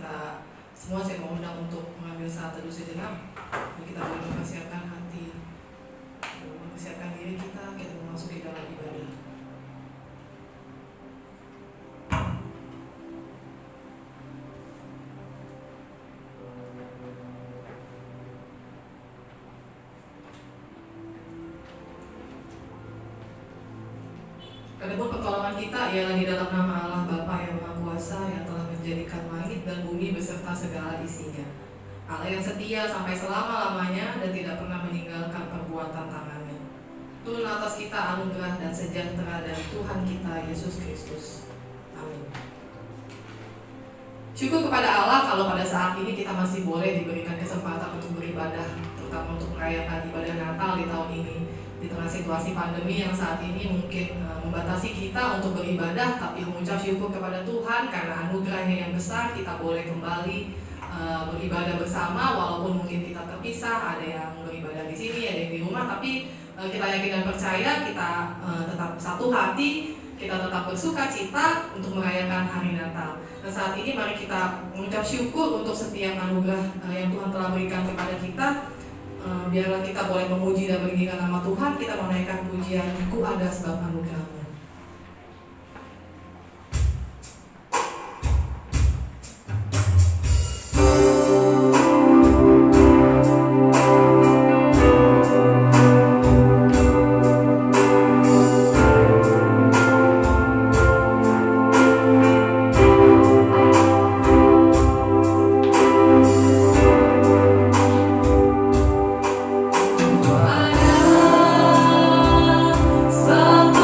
kita semua saya mau undang untuk mengambil saat teduh sejenak. Kita boleh mempersiapkan hati, mempersiapkan diri kita memasuki dalam ibadah. Adapun pertolongan kita ialah di dalam nama Allah Bapa yang Maha Kuasa, yang telah menjadikan langit dan bumi beserta segala isinya. Allah yang setia sampai selama-lamanya dan tidak pernah meninggalkan perbuatan tangannya. Turun atas kita anugerah dan sejahtera dari Tuhan kita Yesus Kristus. Amin. Syukur kepada Allah kalau pada saat ini kita masih boleh diberikan kesempatan untuk beribadah, terutama untuk merayakan ibadah Natal di tahun ini. Di tengah situasi pandemi yang saat ini mungkin membatasi kita untuk beribadah, tapi mengucap syukur kepada Tuhan karena anugerahnya yang besar, kita boleh kembali beribadah bersama walaupun mungkin kita terpisah, ada yang beribadah di sini, ada yang di rumah, tapi kita yakin dan percaya kita tetap satu hati, kita tetap bersuka cita untuk merayakan hari Natal. Dan saat ini mari kita mengucap syukur untuk setiap anugerah yang Tuhan telah berikan kepada kita. Biarlah kita boleh memuji dan meninggikan nama Tuhan. Kita menaikkan pujian, Ku ada sebab anugerah-Mu. Sebab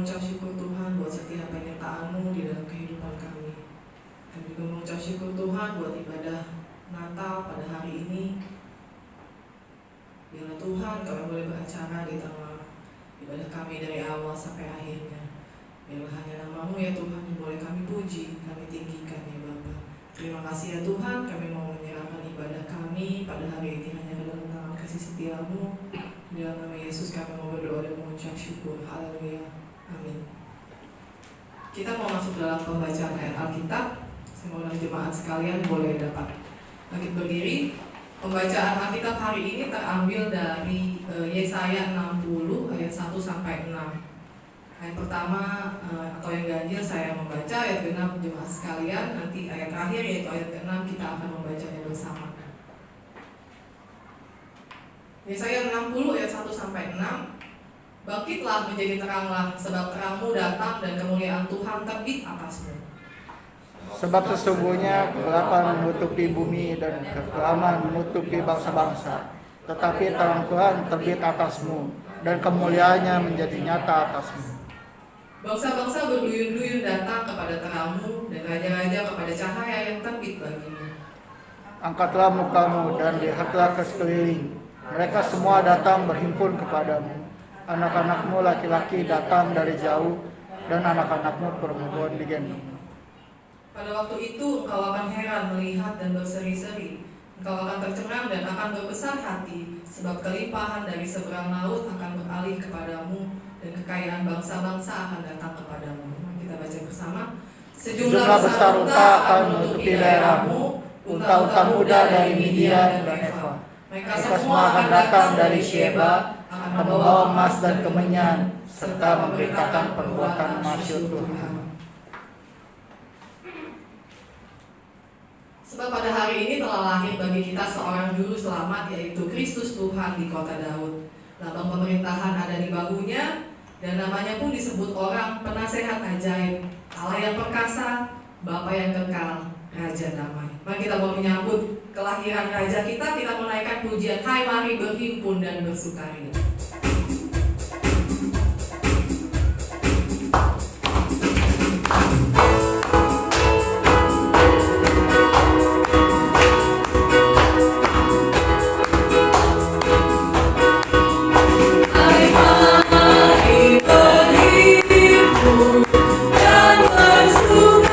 mengucap syukur Tuhan buat setiap penyertaan-Mu di dalam kehidupan kami. Kami juga mengucap syukur Tuhan buat ibadah Natal pada hari ini. Biarlah Tuhan kami boleh beracara di tengah ibadah kami dari awal sampai akhirnya. Biarlah hanya nama-Mu ya Tuhan yang boleh kami puji, kami tinggikan ya Bapa. Terima kasih ya Tuhan, kami mau menyerahkan ibadah kami pada hari ini hanya ke dalam tangan kasih setia-Mu. Di dalam nama Yesus kami mau berdoa dan mengucap syukur. Haleluya. Amin. Kita mau masuk dalam pembacaan ayat Alkitab. Saya mau undang jemaat sekalian boleh dapat bangkit berdiri. Pembacaan Alkitab hari ini terambil dari Yesaya 60 ayat 1 sampai 6. Ayat pertama atau yang ganjil saya membaca, ayat genap jemaat sekalian. Nanti ayat terakhir yaitu ayat ke-6 kita akan membacanya bersama. Yesaya 60 ayat 1 sampai 6. Bangkitlah menjadi teranglah, sebab terangmu datang dan kemuliaan Tuhan terbit atasmu. Sebab sesungguhnya kegelapan menutupi bumi dan kekelaman menutupi bangsa-bangsa. Tetapi terang Tuhan terbit atasmu dan kemuliaannya menjadi nyata atasmu. Bangsa-bangsa berduyun-duyun datang kepada terangmu dan raja-raja kepada cahaya yang terbit bagimu. Angkatlah mukamu dan lihatlah ke sekeliling. Mereka semua datang berhimpun kepadamu. Anak-anakmu laki-laki datang dari jauh dan anak-anakmu perempuan digendong. Pada waktu itu engkau akan heran melihat dan berseri-seri. Engkau akan tercengang dan akan berbesar hati, sebab kelimpahan dari seberang laut akan beralih kepadamu dan kekayaan bangsa-bangsa akan datang kepadamu. Kita baca bersama. Sejumlah besar unta akan menutupi daerahmu, unta-unta muda dari Midian dan Eva. Mereka semua akan datang dari Sheba, akan membawa emas dan kemenyan, serta memberitakan perbuatan masyhur Tuhan. Sebab pada hari ini telah lahir bagi kita seorang juru selamat, yaitu Kristus Tuhan di kota Daud. Lambang pemerintahan ada di bahunya, dan namanya pun disebut orang penasehat ajaib, Allah yang perkasa, Bapa yang kekal, Raja damai. Mari kita mau menyambut kelahiran Raja kita menaikkan pujian, hai mari berhimpun dan bersukaria. Semua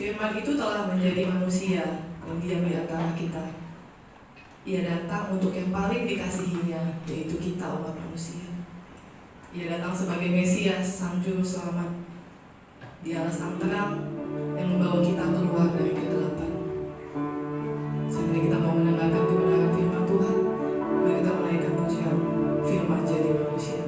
Firman itu telah menjadi manusia yang diam di antara kita. Ia datang untuk yang paling dikasihinya, yaitu kita umat manusia. Ia datang sebagai Mesias, Sang Juru Selamat. Dialah Sang Terang yang membawa kita keluar dari kegelapan. Sehingga kita mau mendengarkan kebenaran firman Tuhan, mari kita menaikkan pujian Firman jadi manusia.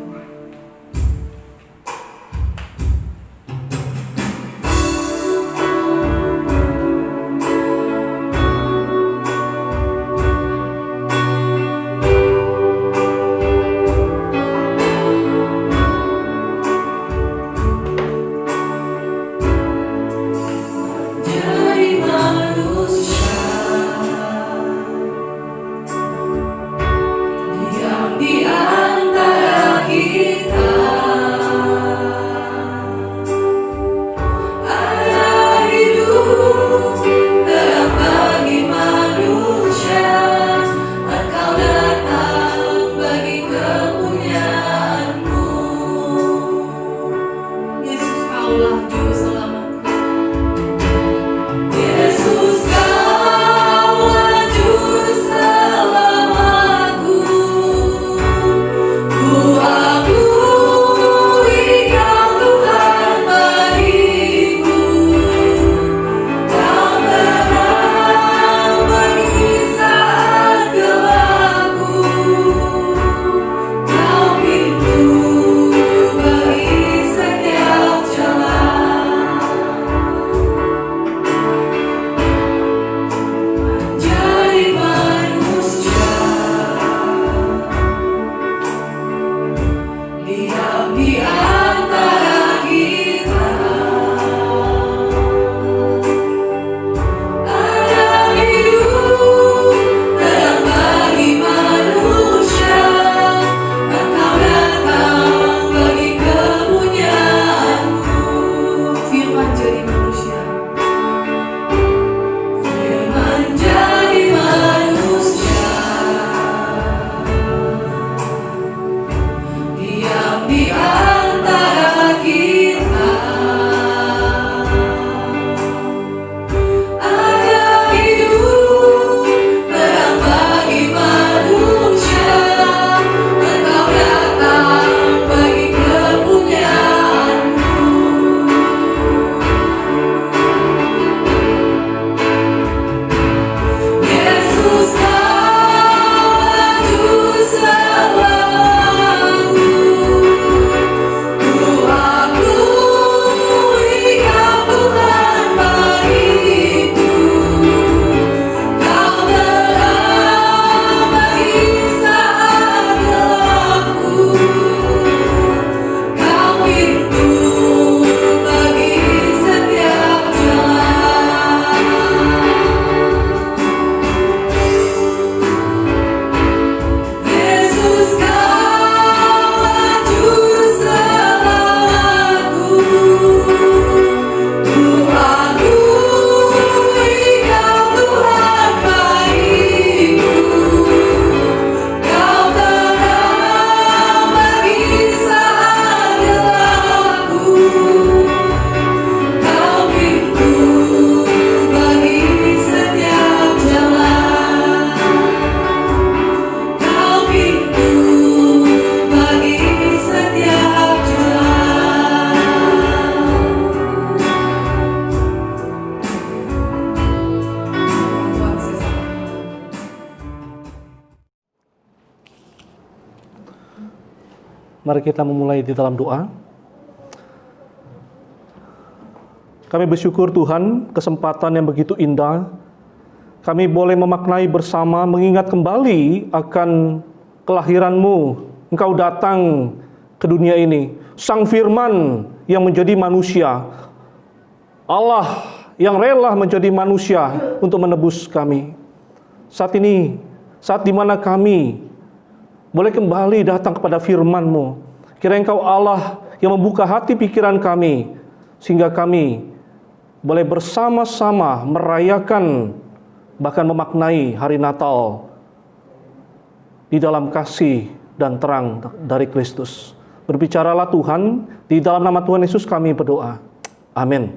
Mari kita memulai di dalam doa. Kami bersyukur Tuhan, kesempatan yang begitu indah. Kami boleh memaknai bersama, mengingat kembali akan kelahiran-Mu. Engkau datang ke dunia ini. Sang Firman yang menjadi manusia. Allah yang rela menjadi manusia untuk menebus kami. Saat ini, saat dimana kami boleh kembali datang kepada firman-Mu. Kiranya Engkau Allah yang membuka hati pikiran kami, sehingga kami boleh bersama-sama merayakan, bahkan memaknai hari Natal di dalam kasih dan terang dari Kristus. Berbicaralah Tuhan, di dalam nama Tuhan Yesus kami berdoa. Amin.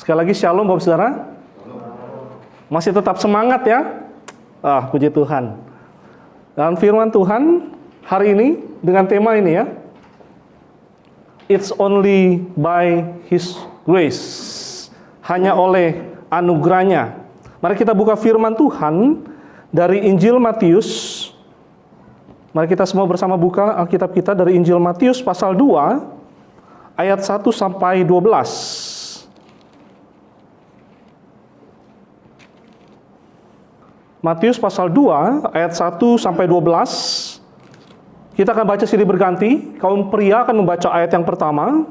Sekali lagi shalom Bapak Saudara. Masih tetap semangat ya? Puji Tuhan. Dan firman Tuhan hari ini dengan tema ini ya. It's only by His grace. Hanya oleh anugerahnya. Mari kita buka firman Tuhan dari Injil Matius. Mari kita semua bersama buka Alkitab kita dari Injil Matius pasal 2 ayat 1 sampai 12. Matius pasal 2 ayat 1 sampai 12. Kita akan baca silih berganti. Kaum pria akan membaca ayat yang pertama,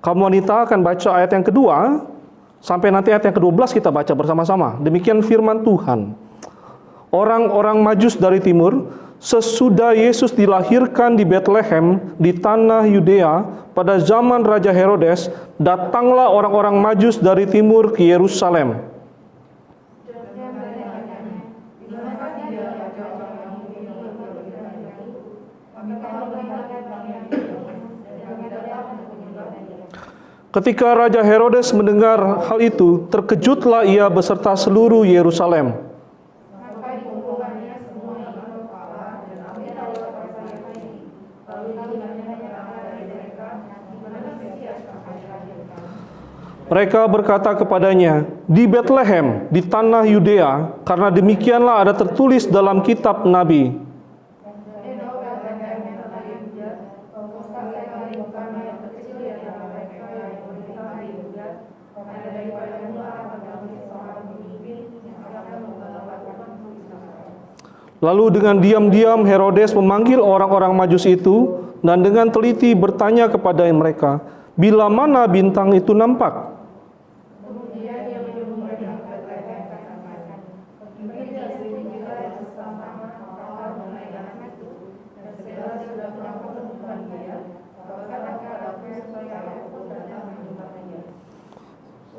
kaum wanita akan baca ayat yang kedua, sampai nanti ayat yang ke-12 kita baca bersama-sama. Demikian firman Tuhan. Orang-orang Majus dari timur, sesudah Yesus dilahirkan di Betlehem di tanah Yudea pada zaman Raja Herodes, datanglah orang-orang Majus dari timur ke Yerusalem. Ketika Raja Herodes mendengar hal itu, terkejutlah ia beserta seluruh Yerusalem. Mereka berkata kepadanya, di Betlehem, di tanah Yudea, karena demikianlah ada tertulis dalam kitab Nabi. Lalu dengan diam-diam Herodes memanggil orang-orang Majus itu dan dengan teliti bertanya kepada mereka, bila mana bintang itu nampak?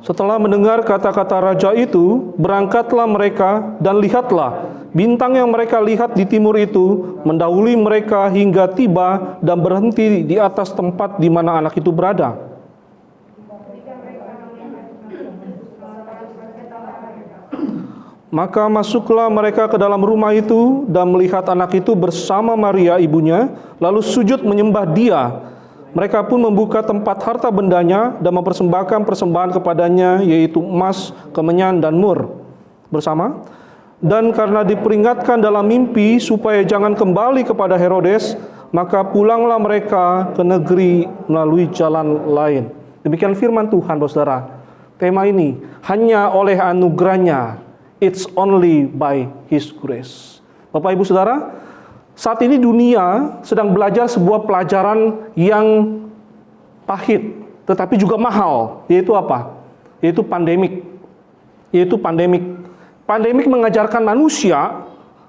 Setelah mendengar kata-kata raja itu, berangkatlah mereka dan lihatlah, bintang yang mereka lihat di timur itu mendahului mereka hingga tiba dan berhenti di atas tempat di mana anak itu berada. Maka masuklah mereka ke dalam rumah itu dan melihat anak itu bersama Maria ibunya, lalu sujud menyembah dia. Mereka pun membuka tempat harta bendanya dan mempersembahkan persembahan kepadanya, yaitu emas, kemenyan, dan mur bersama. Dan karena diperingatkan dalam mimpi supaya jangan kembali kepada Herodes, maka pulanglah mereka ke negeri melalui jalan lain. Demikian firman Tuhan, saudara. Tema ini, hanya oleh anugerahnya, it's only by His grace. Bapak Ibu Saudara, saat ini dunia sedang belajar sebuah pelajaran yang pahit, tetapi juga mahal, yaitu apa? Yaitu pandemik. Pandemik mengajarkan manusia,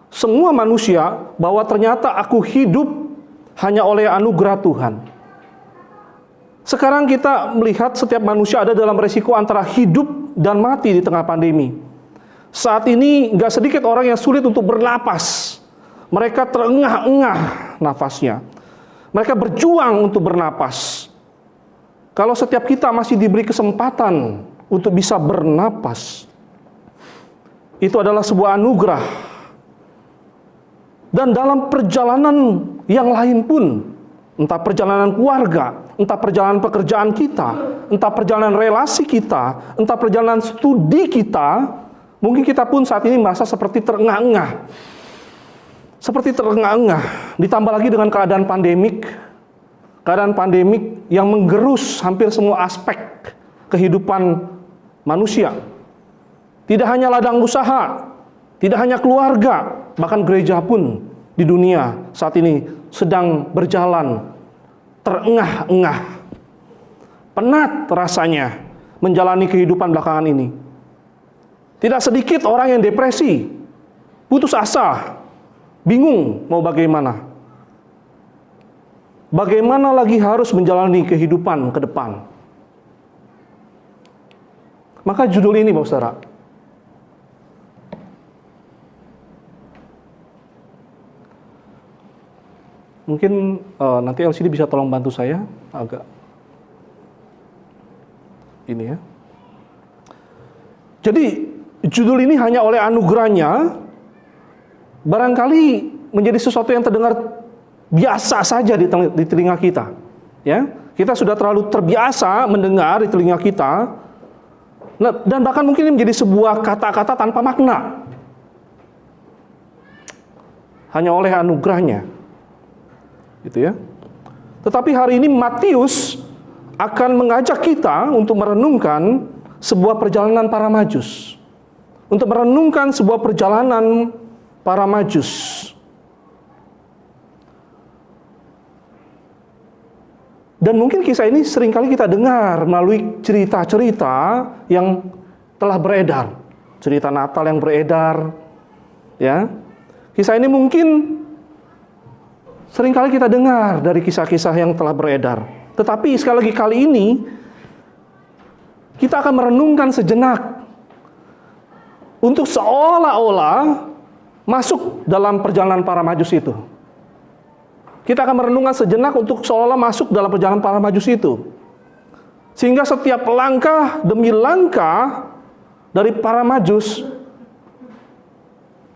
semua manusia, bahwa ternyata aku hidup hanya oleh anugerah Tuhan. Sekarang kita melihat setiap manusia ada dalam resiko antara hidup dan mati di tengah pandemi. Saat ini gak sedikit orang yang sulit untuk bernapas. Mereka terengah-engah nafasnya. Mereka berjuang untuk bernapas. Kalau setiap kita masih diberi kesempatan untuk bisa bernapas, itu adalah sebuah anugerah. Dan dalam perjalanan yang lain pun, entah perjalanan keluarga, entah perjalanan pekerjaan kita, entah perjalanan relasi kita, entah perjalanan studi kita, mungkin kita pun saat ini merasa seperti terengah-engah. Ditambah lagi dengan keadaan pandemik yang menggerus hampir semua aspek kehidupan manusia. Tidak hanya ladang usaha, tidak hanya keluarga, bahkan gereja pun di dunia saat ini sedang berjalan terengah-engah. Penat rasanya menjalani kehidupan belakangan ini. Tidak sedikit orang yang depresi, putus asa, bingung mau bagaimana. Bagaimana lagi harus menjalani kehidupan ke depan. Maka judul ini, Bapak Saudara, mungkin nanti LCD bisa tolong bantu saya agak ini ya. Jadi judul ini hanya oleh anugerahnya barangkali menjadi sesuatu yang terdengar biasa saja di telinga kita. Ya, kita sudah terlalu terbiasa mendengar di telinga kita. Nah, dan bahkan mungkin ini menjadi sebuah kata-kata tanpa makna. Hanya oleh anugerahnya. Gitu ya. Tetapi hari ini Matius akan mengajak kita untuk merenungkan sebuah perjalanan para Majus. Untuk merenungkan sebuah perjalanan para Majus. Dan mungkin kisah ini seringkali kita dengar melalui cerita-cerita yang telah beredar. Cerita Natal yang beredar. Ya. Kisah ini mungkin seringkali kita dengar dari kisah-kisah yang telah beredar. Tetapi sekali lagi kali ini kita akan merenungkan sejenak untuk seolah-olah masuk dalam perjalanan para Majus itu. Kita akan merenungkan sejenak untuk seolah-olah masuk dalam perjalanan para Majus itu. Sehingga setiap langkah demi langkah dari para Majus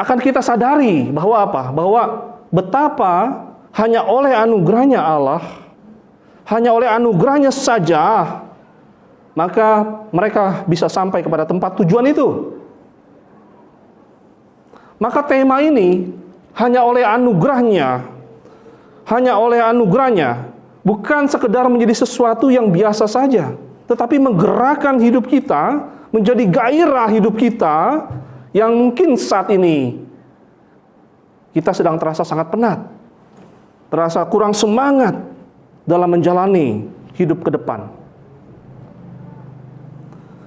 akan kita sadari bahwa apa? Bahwa betapa hanya oleh anugerahnya Allah, hanya oleh anugerahnya saja, maka mereka bisa sampai kepada tempat tujuan itu. Maka tema ini hanya oleh anugerahnya, bukan sekedar menjadi sesuatu yang biasa saja, tetapi menggerakkan hidup kita, menjadi gairah hidup kita, yang mungkin saat ini kita sedang terasa sangat penat, terasa kurang semangat dalam menjalani hidup ke depan.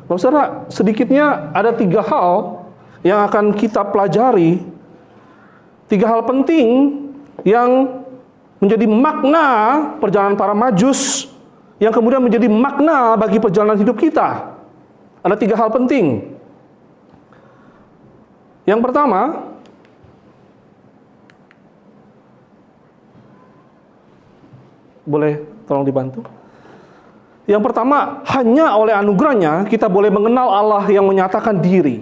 Bapak Saudara, sedikitnya ada 3 hal yang akan kita pelajari, 3 hal penting yang menjadi makna perjalanan para Majus, yang kemudian menjadi makna bagi perjalanan hidup kita. Ada 3 hal penting. Yang pertama, boleh tolong dibantu? Yang pertama, hanya oleh anugerahnya kita boleh mengenal Allah yang menyatakan diri.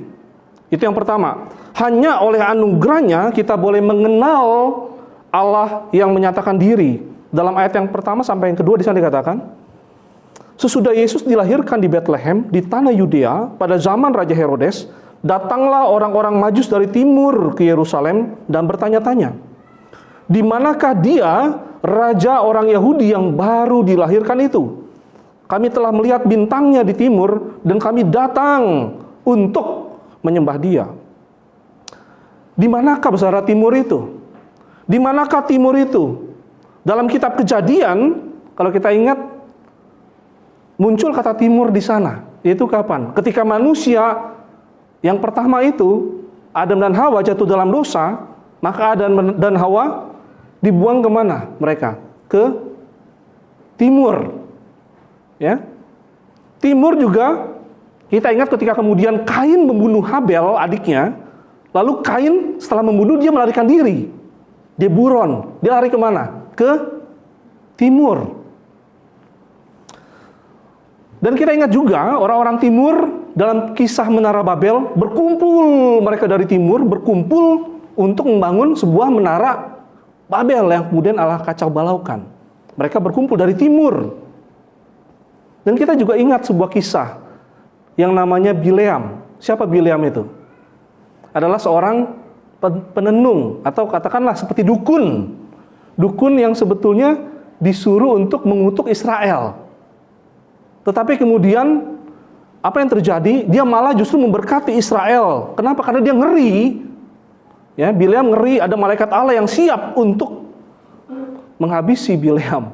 Itu yang pertama. Hanya oleh anugerahnya kita boleh mengenal Allah yang menyatakan diri. Dalam ayat yang pertama sampai yang kedua di sana dikatakan, sesudah Yesus dilahirkan di Bethlehem di tanah Yudea pada zaman Raja Herodes, datanglah orang-orang Majus dari timur ke Yerusalem dan bertanya-tanya, di manakah dia, raja orang Yahudi yang baru dilahirkan itu? Kami telah melihat bintangnya di timur dan kami datang untuk menyembah dia. Di manakah saudara timur itu? Di manakah timur itu? Dalam kitab Kejadian, kalau kita ingat, muncul kata timur di sana. Yaitu kapan? Ketika manusia yang pertama itu, Adam dan Hawa jatuh dalam dosa, maka Adam dan Hawa dibuang kemana mereka? Ke timur. Ya, timur juga kita ingat ketika kemudian Kain membunuh Habel adiknya, lalu Kain setelah membunuh dia melarikan diri. Dia buron, dia lari kemana? Ke timur. Dan kita ingat juga orang-orang timur dalam kisah Menara Babel berkumpul, mereka dari timur berkumpul untuk membangun sebuah menara Babel yang kemudian Allah kacau balaukan. Mereka berkumpul dari timur. Dan kita juga ingat sebuah kisah yang namanya Bileam. Siapa Bileam itu? Adalah seorang penenung atau katakanlah seperti dukun. Dukun yang sebetulnya disuruh untuk mengutuk Israel. Tetapi kemudian apa yang terjadi? Dia malah justru memberkati Israel. Kenapa? Karena dia ngeri. Ya, Bileam ngeri ada malaikat Allah yang siap untuk menghabisi Bileam.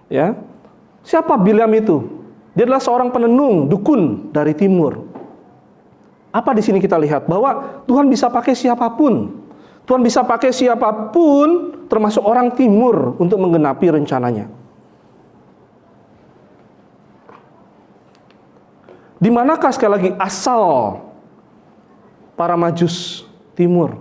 Ya. Siapa Bileam itu? Dia adalah seorang penenung, dukun dari timur. Apa di sini kita lihat? Bahwa Tuhan bisa pakai siapapun. Tuhan bisa pakai siapapun, termasuk orang timur, untuk menggenapi rencananya. Di manakah sekali lagi asal para Majus timur?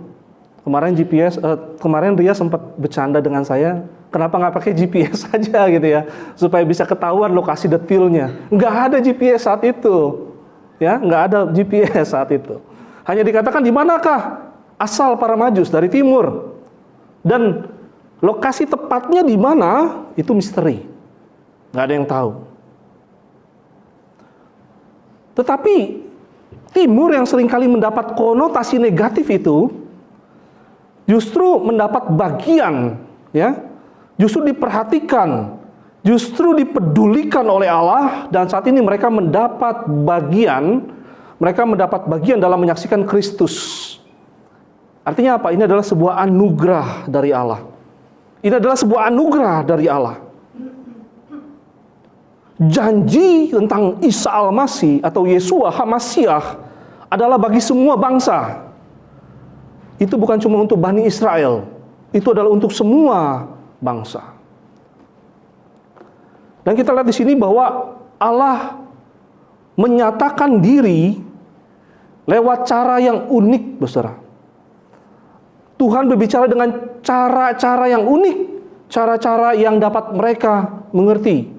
Kemarin Ria sempat bercanda dengan saya, kenapa nggak pakai GPS saja gitu ya, supaya bisa ketahuan lokasi detailnya. Nggak ada GPS saat itu, Ya, nggak ada GPS saat itu. Hanya dikatakan di manakah asal para Majus, dari timur. Dan lokasi tepatnya di mana itu misteri. Nggak ada yang tahu. Tetapi timur yang seringkali mendapat konotasi negatif itu justru mendapat bagian, ya, justru diperhatikan, justru dipedulikan oleh Allah, dan saat ini mereka mendapat bagian dalam menyaksikan Kristus. Artinya apa? Ini adalah sebuah anugerah dari Allah. Ini adalah sebuah anugerah dari Allah. Janji tentang Isa Al-Masih atau Yeshua HaMasiah adalah bagi semua bangsa. Itu bukan cuma untuk Bani Israel, itu adalah untuk semua bangsa. Dan kita lihat di sini bahwa Allah menyatakan diri lewat cara yang unik, saudara. Tuhan berbicara dengan cara-cara yang unik, cara-cara yang dapat mereka mengerti.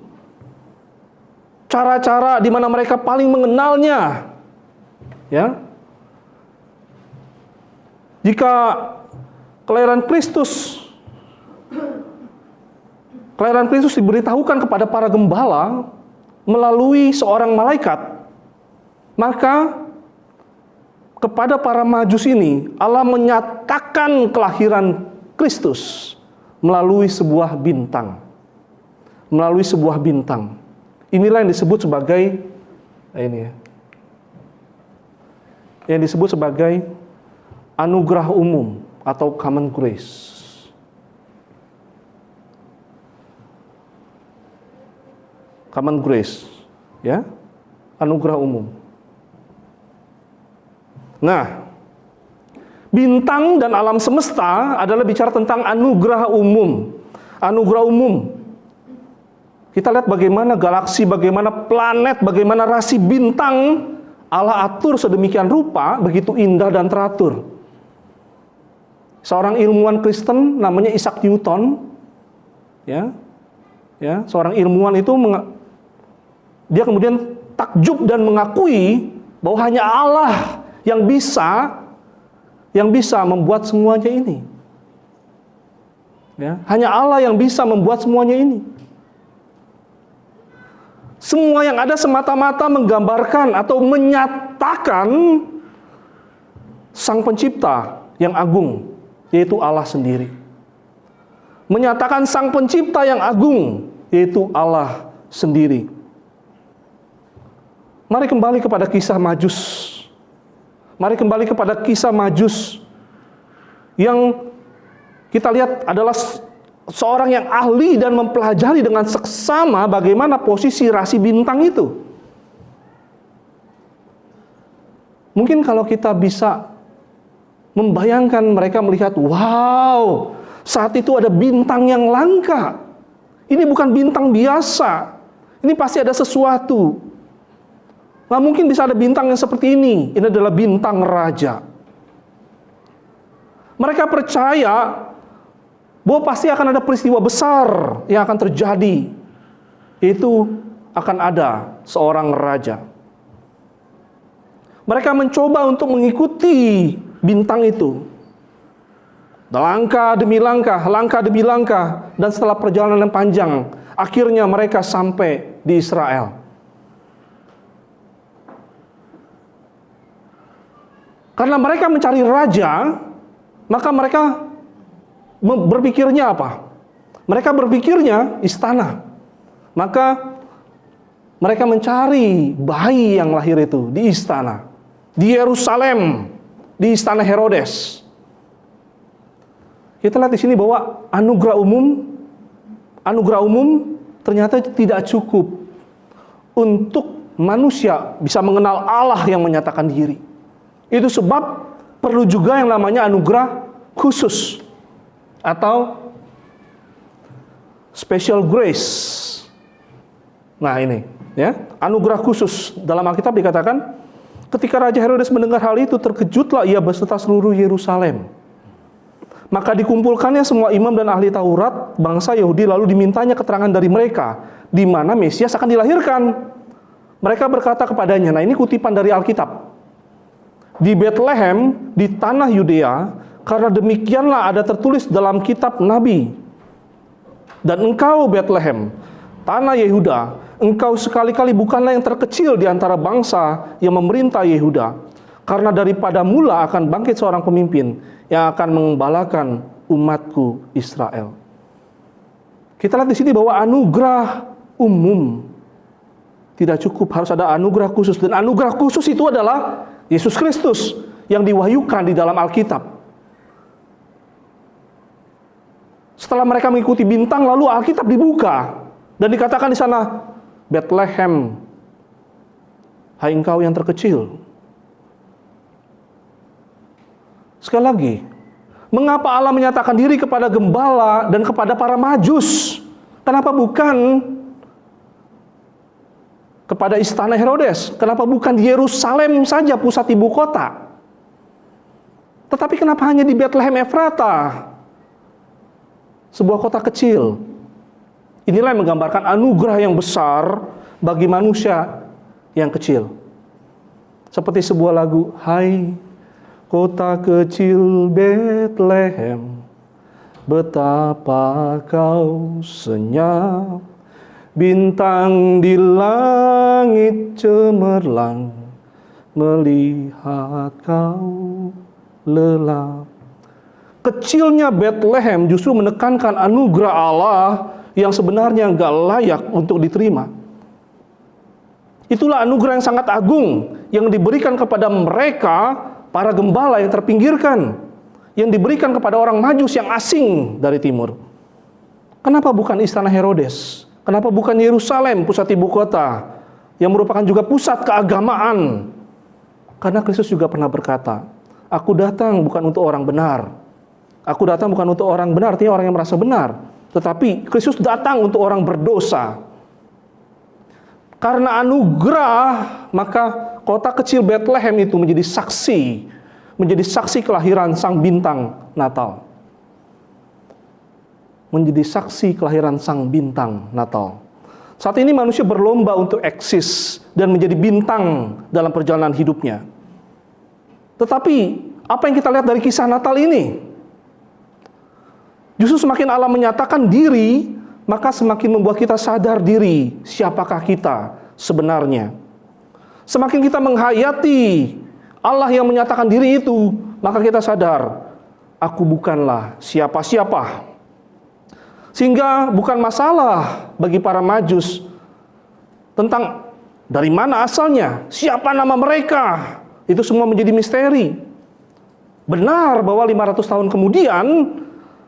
Cara-cara di mana mereka paling mengenalnya. Ya. Jika kelahiran Kristus diberitahukan kepada para gembala melalui seorang malaikat, maka kepada para Majus ini Allah menyatakan kelahiran Kristus melalui sebuah bintang. Melalui sebuah bintang. Inilah yang disebut sebagai yang disebut sebagai anugerah umum atau common grace. Common grace, ya, anugerah umum. Nah, bintang dan alam semesta adalah bicara tentang anugerah umum. Anugerah umum. Kita lihat bagaimana galaksi, bagaimana planet, bagaimana rasi bintang Allah atur sedemikian rupa, begitu indah dan teratur. Seorang ilmuwan Kristen namanya Isaac Newton, seorang ilmuwan itu dia kemudian takjub dan mengakui bahwa hanya Allah yang bisa membuat semuanya ini. Ya, hanya Allah yang bisa membuat semuanya ini. Semua yang ada semata-mata menggambarkan atau menyatakan Sang Pencipta yang agung, yaitu Allah sendiri. Menyatakan Sang Pencipta yang agung, yaitu Allah sendiri. Mari kembali kepada kisah Majus. Mari kembali kepada kisah Majus yang kita lihat adalah seorang yang ahli dan mempelajari dengan seksama bagaimana posisi rasi bintang itu. Mungkin kalau kita bisa membayangkan mereka melihat, wow, saat itu ada bintang yang langka. Ini bukan bintang biasa. Ini pasti ada sesuatu. Nggak mungkin bisa ada bintang yang seperti ini. Ini adalah bintang raja. Mereka percaya bahwa pasti akan ada peristiwa besar yang akan terjadi. Itu akan ada seorang raja. Mereka mencoba untuk mengikuti bintang itu. Langkah demi langkah, dan setelah perjalanan yang panjang, akhirnya mereka sampai di Israel. Karena mereka mencari raja, maka mereka berpikirnya apa? Mereka berpikirnya istana. Maka mereka mencari bayi yang lahir itu di istana, di Yerusalem, di istana Herodes. Kita lihat di sini bahwa anugerah umum ternyata tidak cukup untuk manusia bisa mengenal Allah yang menyatakan diri. Itu sebab perlu juga yang namanya anugerah khusus atau special grace. Nah ini, ya, anugerah khusus. Dalam Alkitab dikatakan, ketika Raja Herodes mendengar hal itu, terkejutlah ia beserta seluruh Yerusalem. Maka dikumpulkannya semua imam dan ahli Taurat bangsa Yahudi, lalu dimintanya keterangan dari mereka di mana Mesias akan dilahirkan. Mereka berkata kepadanya, nah ini kutipan dari Alkitab. Di Bethlehem, di tanah Yudea, karena demikianlah ada tertulis dalam kitab Nabi. Dan engkau Bethlehem, tanah Yehuda, engkau sekali-kali bukanlah yang terkecil di antara bangsa yang memerintah Yehuda. Karena daripada mula akan bangkit seorang pemimpin yang akan mengembalakan umatku Israel. Kita lihat di sini bahwa anugerah umum tidak cukup, harus ada anugerah khusus. Dan anugerah khusus itu adalah Yesus Kristus yang diwahyukan di dalam Alkitab. Setelah mereka mengikuti bintang, lalu Alkitab dibuka dan dikatakan di sana, Bethlehem, hai engkau yang terkecil. Sekali lagi, mengapa Allah menyatakan diri kepada gembala dan kepada para majus? Kenapa bukan kepada istana Herodes? Kenapa bukan di Yerusalem saja pusat ibu kota? Tetapi kenapa hanya di Bethlehem Efrata, sebuah kota kecil? Inilah yang menggambarkan anugerah yang besar bagi manusia yang kecil. Seperti sebuah lagu, hai kota kecil Bethlehem, betapa kau senyap, bintang di langit cemerlang, melihat kau lelap. Kecilnya Bethlehem justru menekankan anugerah Allah yang sebenarnya enggak layak untuk diterima. Itulah anugerah yang sangat agung yang diberikan kepada mereka, para gembala yang terpinggirkan, yang diberikan kepada orang Majus yang asing dari timur. Kenapa bukan istana Herodes? Kenapa bukan Yerusalem, pusat ibu kota, yang merupakan juga pusat keagamaan? Karena Kristus juga pernah berkata, aku datang bukan untuk orang benar. Aku datang bukan untuk orang benar, artinya orang yang merasa benar. Tetapi Kristus datang untuk orang berdosa. Karena anugerah, maka kota kecil Bethlehem itu menjadi saksi kelahiran sang bintang Natal. Menjadi saksi kelahiran sang bintang Natal. Saat ini manusia berlomba untuk eksis dan menjadi bintang dalam perjalanan hidupnya. Tetapi apa yang kita lihat dari kisah Natal ini? Justru semakin Allah menyatakan diri, maka semakin membuat kita sadar diri siapakah kita sebenarnya. Semakin kita menghayati Allah yang menyatakan diri itu, maka kita sadar, aku bukanlah siapa-siapa. Sehingga bukan masalah bagi para Majus tentang dari mana asalnya, siapa nama mereka. Itu semua menjadi misteri. Benar bahwa 500 tahun kemudian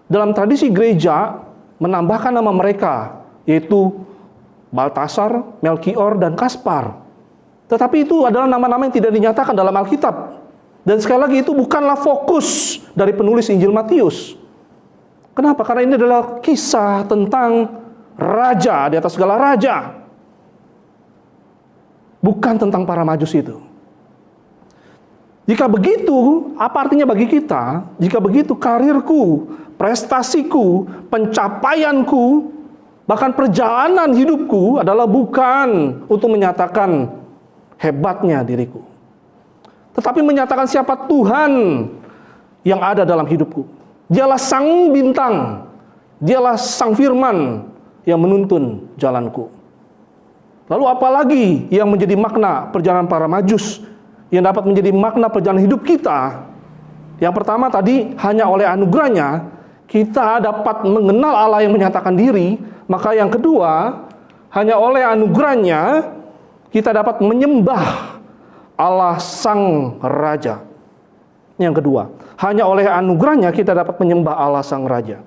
dalam tradisi gereja menambahkan nama mereka, yaitu Baltasar, Melkior, dan Kaspar. Tetapi itu adalah nama-nama yang tidak dinyatakan dalam Alkitab. Dan sekali lagi itu bukanlah fokus dari penulis Injil Matius. Kenapa? Karena ini adalah kisah tentang raja di atas segala raja. Bukan tentang para Majus itu. Jika begitu, apa artinya bagi kita? Jika begitu, karirku, prestasiku, pencapaianku, bahkan perjalanan hidupku adalah bukan untuk menyatakan hebatnya diriku, tetapi menyatakan siapa Tuhan yang ada dalam hidupku. Dialah sang bintang, dialah sang firman yang menuntun jalanku. Lalu apalagi yang menjadi makna perjalanan para Majus, yang dapat menjadi makna perjalanan hidup kita? Yang pertama tadi, hanya oleh anugerahnya kita dapat mengenal Allah yang menyatakan diri. Maka yang kedua, hanya oleh anugerahnya kita dapat menyembah Allah sang Raja. Yang kedua, hanya oleh anugerahnya kita dapat menyembah Allah sang Raja.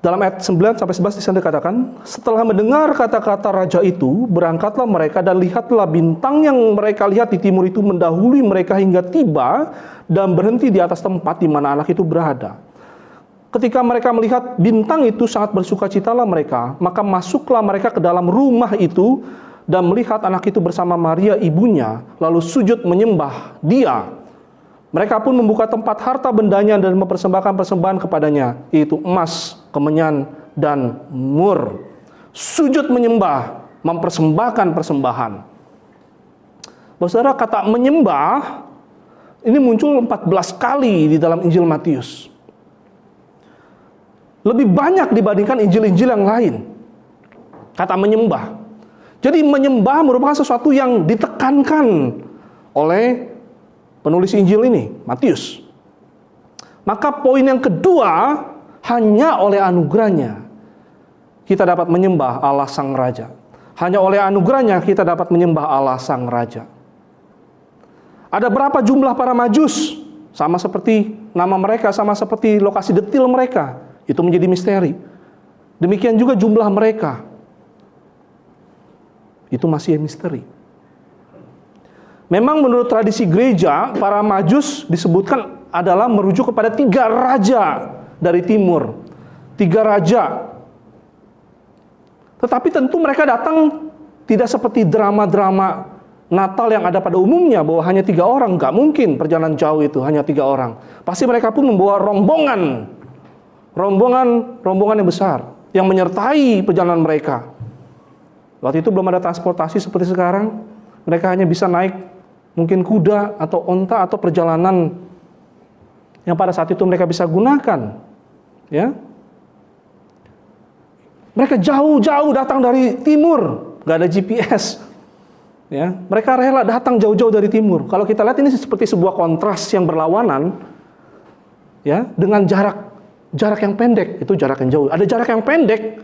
Dalam ayat 9-11 di sana dikatakan, setelah mendengar kata-kata raja itu, berangkatlah mereka dan lihatlah bintang yang mereka lihat di timur itu mendahului mereka hingga tiba dan berhenti di atas tempat di mana anak itu berada. Ketika mereka melihat bintang itu, sangat bersukacitalah mereka, maka masuklah mereka ke dalam rumah itu dan melihat anak itu bersama Maria ibunya, lalu sujud menyembah dia. Mereka pun membuka tempat harta bendanya dan mempersembahkan persembahan kepadanya, yaitu emas, kemenyan, dan mur. Sujud menyembah mempersembahkan persembahan. Saudara, kata menyembah ini muncul 14 kali di dalam Injil Matius. Lebih banyak dibandingkan Injil-Injil yang lain. Kata menyembah. Jadi menyembah merupakan sesuatu yang ditekankan oleh penulis Injil ini, Matius. Maka poin yang kedua, hanya oleh anugerahnya kita dapat menyembah Allah Sang Raja. Hanya oleh anugerahnya kita dapat menyembah Allah Sang Raja. Ada berapa jumlah para majus? Sama seperti nama mereka, sama seperti lokasi detil mereka. Itu menjadi misteri. Demikian juga jumlah mereka. Itu masih misteri. Memang menurut tradisi gereja, para majus disebutkan adalah merujuk kepada 3 raja dari timur. 3 raja. Tetapi tentu mereka datang tidak seperti drama-drama Natal yang ada pada umumnya, bahwa hanya 3 orang. Nggak mungkin perjalanan jauh itu hanya 3 orang. Pasti mereka pun membawa rombongan yang besar yang menyertai perjalanan mereka. Waktu itu belum ada transportasi seperti sekarang. Mereka hanya bisa naik mungkin kuda atau onta atau perjalanan yang pada saat itu mereka bisa gunakan. Ya. Mereka jauh-jauh datang dari timur, nggak ada GPS. Ya, mereka rela datang jauh-jauh dari timur. Kalau kita lihat ini seperti sebuah kontras yang berlawanan, ya, dengan jarak yang pendek, itu jarak yang jauh. Ada jarak yang pendek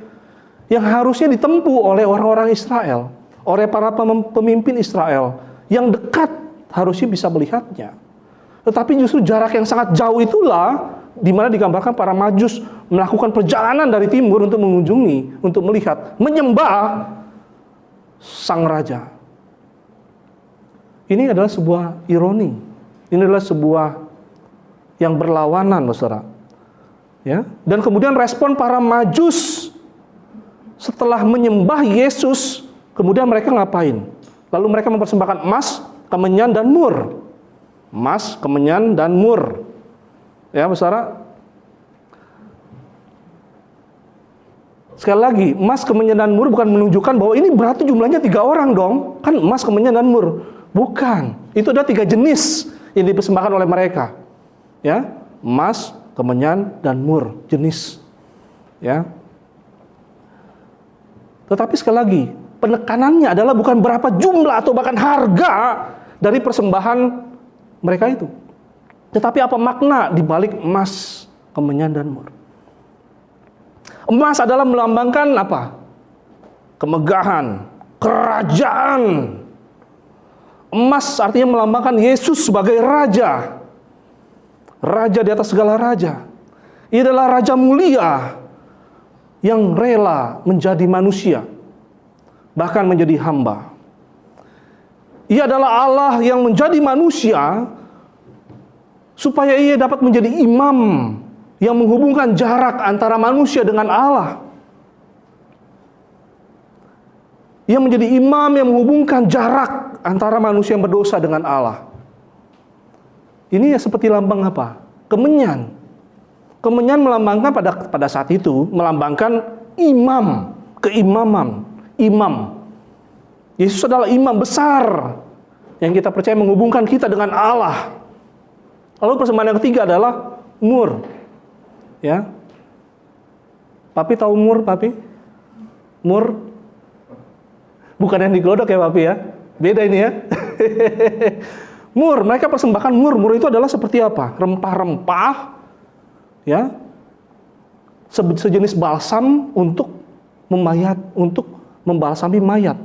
yang harusnya ditempuh oleh orang-orang Israel, oleh para pemimpin Israel, yang dekat harusnya bisa melihatnya. Tetapi justru jarak yang sangat jauh itulah di mana digambarkan para majus melakukan perjalanan dari timur untuk mengunjungi, untuk melihat, menyembah Sang Raja. Ini adalah sebuah ironi. Ini adalah sebuah yang berlawanan, Saudara. Ya, dan kemudian respon para majus setelah menyembah Yesus, kemudian mereka ngapain? Lalu mereka mempersembahkan emas, kemenyan, dan mur. Emas, kemenyan, dan mur. Ya, Saudara. Sekali lagi, emas, kemenyan, dan mur bukan menunjukkan bahwa ini berarti jumlahnya 3 orang dong. Kan emas, kemenyan, dan mur. Bukan. Itu ada 3 jenis yang dipersembahkan oleh mereka. Ya, emas, kemenyan, dan mur. Jenis. Ya. Tetapi sekali lagi, penekanannya adalah bukan berapa jumlah atau bahkan harga dari persembahan mereka itu. Tetapi apa makna di balik emas, kemenyan, dan mur. Emas adalah melambangkan apa? Kemegahan, kerajaan. Emas artinya melambangkan Yesus sebagai raja. Raja di atas segala raja. Ia adalah raja mulia yang rela menjadi manusia, bahkan menjadi hamba. Ia adalah Allah yang menjadi manusia supaya ia dapat menjadi imam yang menghubungkan jarak antara manusia dengan Allah. Ia menjadi imam yang menghubungkan jarak antara manusia yang berdosa dengan Allah. Ini ya seperti lambang apa? Kemenyan. Kemenyan melambangkan pada saat itu melambangkan imam, keimaman, imam. Yesus adalah imam besar yang kita percaya menghubungkan kita dengan Allah. Lalu persembahan yang ketiga adalah mur. Ya. Papi tahu mur, Papi? Mur bukan yang diglodok ya, Papi ya. Beda ini ya. Mur, mereka persembahkan mur. Mur itu adalah seperti apa? Rempah-rempah, ya, sejenis balsam untuk membalsami mayat.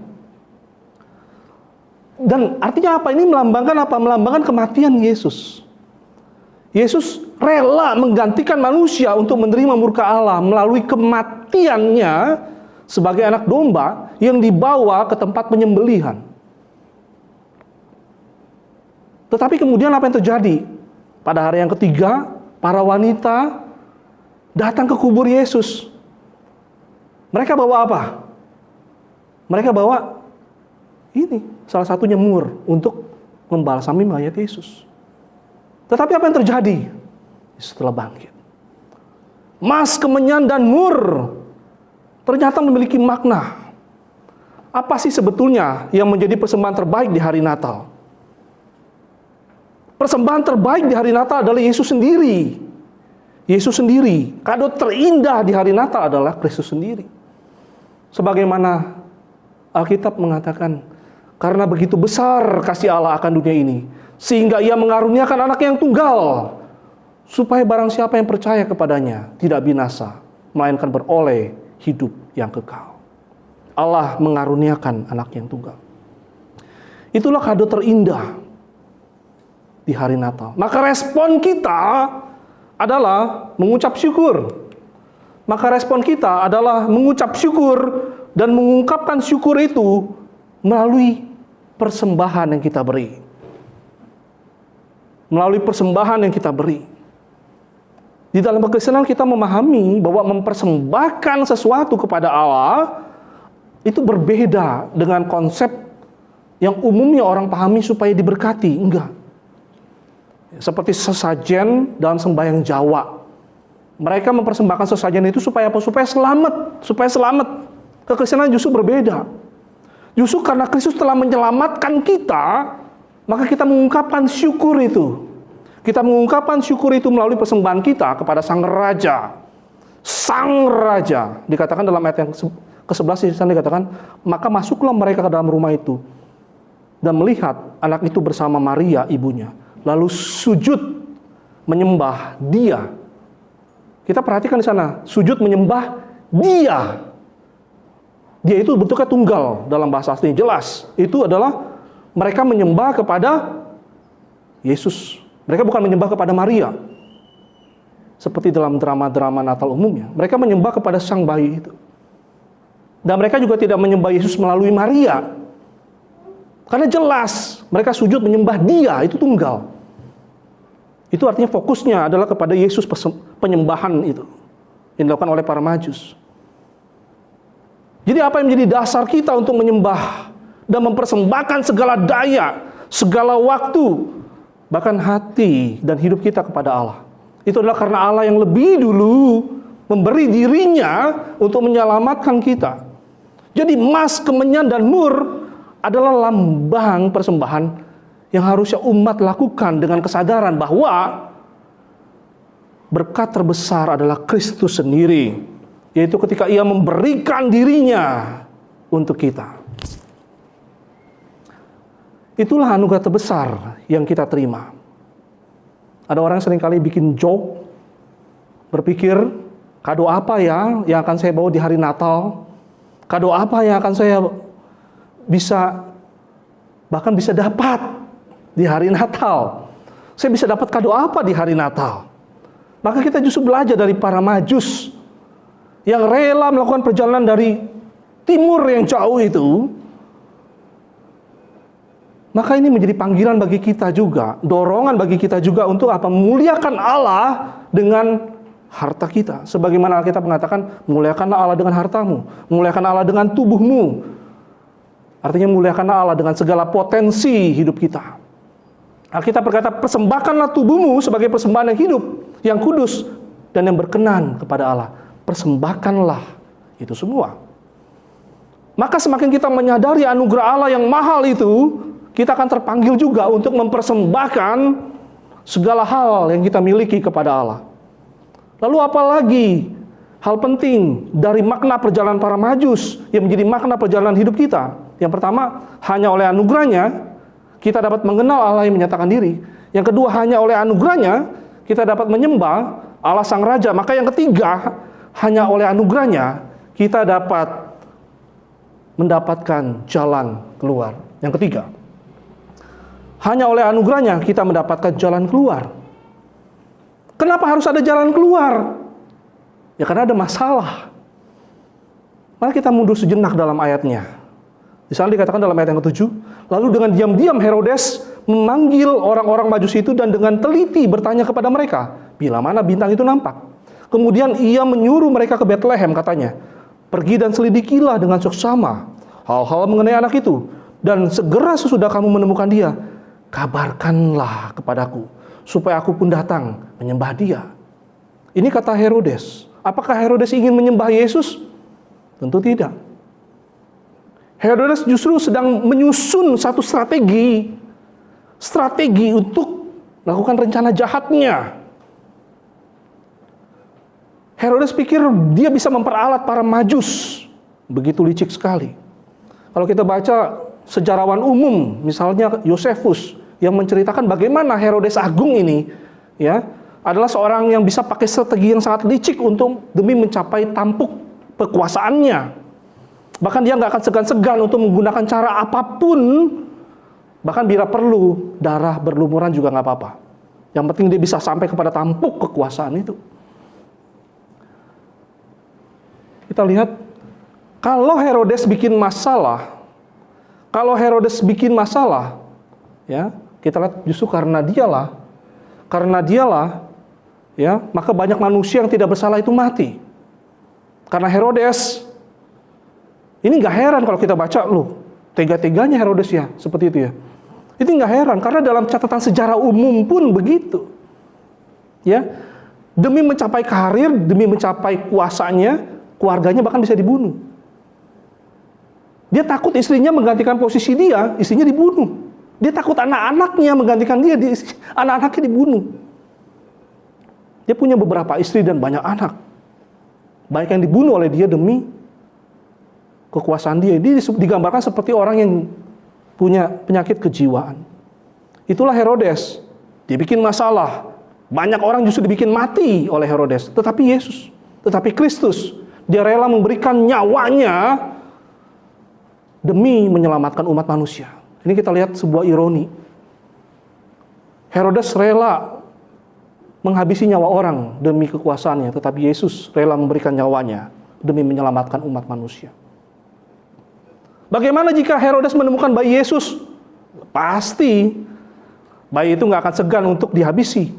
Dan artinya apa? Ini melambangkan apa? Melambangkan kematian Yesus. Yesus rela menggantikan manusia untuk menerima murka Allah melalui kematiannya sebagai anak domba yang dibawa ke tempat penyembelihan. Tetapi kemudian apa yang terjadi? Pada hari yang ketiga, para wanita datang ke kubur Yesus. Mereka bawa apa? Mereka bawa ini, salah satunya mur untuk membalsami mayat Yesus. Tetapi apa yang terjadi? Setelah bangkit, emas, kemenyan, dan mur ternyata memiliki makna. Apa sih sebetulnya yang menjadi persembahan terbaik di hari Natal? Persembahan terbaik di hari Natal adalah Yesus sendiri. Yesus sendiri. Kado terindah di hari Natal adalah Kristus sendiri. Sebagaimana Alkitab mengatakan, karena begitu besar kasih Allah akan dunia ini, sehingga ia mengaruniakan anak yang tunggal, supaya barang siapa yang percaya kepadanya tidak binasa, melainkan beroleh hidup yang kekal. Allah mengaruniakan anak yang tunggal. Itulah kado terindah di hari Natal. Maka respon kita adalah mengucap syukur. Maka respon kita adalah mengucap syukur dan mengungkapkan syukur itu melalui persembahan yang kita beri. Melalui persembahan yang kita beri. Di dalam kekristenan kita memahami bahwa mempersembahkan sesuatu kepada Allah itu berbeda dengan konsep yang umumnya orang pahami supaya diberkati. Enggak. Seperti sesajen dalam sembahyang Jawa. Mereka mempersembahkan sesajen itu supaya apa? Supaya selamat. Kekristenan justru berbeda. Justru karena Kristus telah menyelamatkan kita, maka kita mengungkapkan syukur itu. Kita mengungkapkan syukur itu melalui persembahan kita kepada Sang Raja. Sang Raja. Dikatakan dalam ayat yang ke-11 di sana dikatakan, maka masuklah mereka ke dalam rumah itu dan melihat anak itu bersama Maria ibunya, lalu sujud menyembah Dia. Kita perhatikan di sana, sujud menyembah Dia. Dia itu bentuknya tunggal dalam bahasa aslinya, jelas. Itu adalah mereka menyembah kepada Yesus. Mereka bukan menyembah kepada Maria. Seperti dalam drama-drama Natal umumnya, mereka menyembah kepada sang bayi itu. Dan mereka juga tidak menyembah Yesus melalui Maria. Karena jelas mereka sujud menyembah Dia, itu tunggal. Itu artinya fokusnya adalah kepada Yesus, penyembahan itu yang dilakukan oleh para Majus. Jadi apa yang menjadi dasar kita untuk menyembah dan mempersembahkan segala daya, segala waktu, bahkan hati dan hidup kita kepada Allah? Itu adalah karena Allah yang lebih dulu memberi dirinya untuk menyelamatkan kita. Jadi emas, kemenyan, dan mur adalah lambang persembahan yang harusnya umat lakukan dengan kesadaran bahwa berkat terbesar adalah Kristus sendiri, yaitu ketika Ia memberikan dirinya untuk kita. Itulah anugerah terbesar yang kita terima. Ada orang yang seringkali bikin joke, berpikir, kado apa ya yang akan saya bawa di hari Natal? Kado apa yang akan saya bahkan bisa dapat di hari Natal? Saya bisa dapat kado apa di hari Natal? Maka kita justru belajar dari para Majus yang rela melakukan perjalanan dari timur yang jauh itu. Maka ini menjadi panggilan bagi kita juga, dorongan bagi kita juga untuk apa? Memuliakan Allah dengan harta kita. Sebagaimana Alkitab mengatakan, muliakanlah Allah dengan hartamu, muliakan Allah dengan tubuhmu. Artinya muliakanlah Allah dengan segala potensi hidup kita. Alkitab berkata, persembahkanlah tubuhmu sebagai persembahan yang hidup, yang kudus, dan yang berkenan kepada Allah. Persembahkanlah itu semua. Maka semakin kita menyadari anugerah Allah yang mahal itu, kita akan terpanggil juga untuk mempersembahkan segala hal yang kita miliki kepada Allah. Lalu apalagi hal penting dari makna perjalanan para Majus yang menjadi makna perjalanan hidup kita? Yang pertama, hanya oleh anugerahnya kita dapat mengenal Allah yang menyatakan diri. Yang kedua, hanya oleh anugerahnya kita dapat menyembah Allah Sang Raja. Maka yang ketiga, hanya oleh anugerahnya kita dapat mendapatkan jalan keluar. Yang ketiga, hanya oleh anugerahnya kita mendapatkan jalan keluar. Kenapa harus ada jalan keluar? Ya karena ada masalah. Mari kita mundur sejenak dalam ayatnya. Di sana dikatakan dalam ayat yang ke-7, lalu dengan diam-diam Herodes memanggil orang-orang Majus itu dan dengan teliti bertanya kepada mereka, bila mana bintang itu nampak. Kemudian ia menyuruh mereka ke Betlehem, katanya, pergi dan selidikilah dengan seksama hal-hal mengenai anak itu, dan segera sesudah kamu menemukan dia, kabarkanlah kepadaku, supaya aku pun datang menyembah dia. Ini kata Herodes. Apakah Herodes ingin menyembah Yesus? Tentu tidak. Herodes justru sedang menyusun satu strategi untuk melakukan rencana jahatnya. Herodes pikir dia bisa memperalat para majus. Begitu licik sekali. Kalau kita baca sejarawan umum, misalnya Yosefus, yang menceritakan bagaimana Herodes Agung ini, ya, adalah seorang yang bisa pakai strategi yang sangat licik demi mencapai tampuk kekuasaannya. Bahkan dia nggak akan segan-segan untuk menggunakan cara apapun, bahkan bila perlu darah berlumuran juga nggak apa-apa. Yang penting dia bisa sampai kepada tampuk kekuasaan itu. Kita lihat, kalau Herodes bikin masalah, ya, kita lihat justru karena dialah, ya, maka banyak manusia yang tidak bersalah itu mati. Karena Herodes, ini nggak heran kalau kita baca, loh, tega-teganya Herodes ya, seperti itu ya. Itu nggak heran, karena dalam catatan sejarah umum pun begitu. Ya, demi mencapai karir, demi mencapai kuasanya, keluarganya bahkan bisa dibunuh. Dia takut istrinya menggantikan posisi dia, istrinya dibunuh. Dia takut anak-anaknya menggantikan dia, anak-anaknya dibunuh. Dia punya beberapa istri dan banyak anak. Banyak yang dibunuh oleh dia demi kekuasaan dia. Dia digambarkan seperti orang yang punya penyakit kejiwaan. Itulah Herodes. Dia bikin masalah. Banyak orang justru dibikin mati oleh Herodes. Tetapi Kristus, dia rela memberikan nyawanya demi menyelamatkan umat manusia. Ini kita lihat sebuah ironi. Herodes rela menghabisi nyawa orang demi kekuasaannya, tetapi Yesus rela memberikan nyawanya demi menyelamatkan umat manusia. Bagaimana jika Herodes menemukan bayi Yesus? Pasti bayi itu nggak akan segan untuk dihabisi.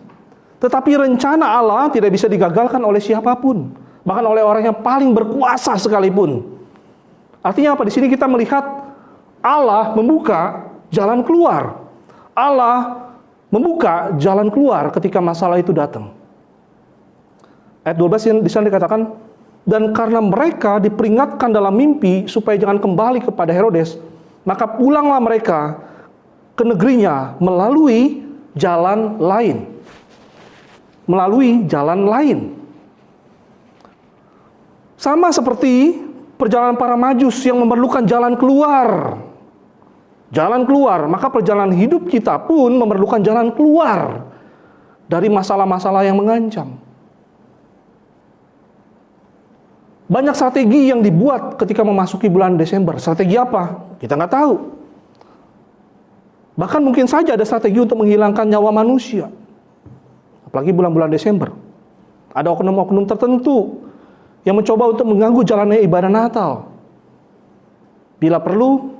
Tetapi rencana Allah tidak bisa digagalkan oleh siapapun, bahkan oleh orang yang paling berkuasa sekalipun. Artinya apa? Di sini kita melihat Allah membuka jalan keluar. Allah membuka jalan keluar ketika masalah itu datang. Ayat 12 di sana dikatakan, dan karena mereka diperingatkan dalam mimpi supaya jangan kembali kepada Herodes, maka pulanglah mereka ke negerinya melalui jalan lain. Melalui jalan lain. Sama seperti perjalanan para majus yang memerlukan jalan keluar. Jalan keluar, maka perjalanan hidup kita pun memerlukan jalan keluar dari masalah-masalah yang mengancam. Banyak strategi yang dibuat ketika memasuki bulan Desember. Strategi apa? Kita nggak tahu. Bahkan mungkin saja ada strategi untuk menghilangkan nyawa manusia. Apalagi bulan-bulan Desember. Ada oknum-oknum tertentu yang mencoba untuk mengganggu jalannya ibadah Natal. Bila perlu,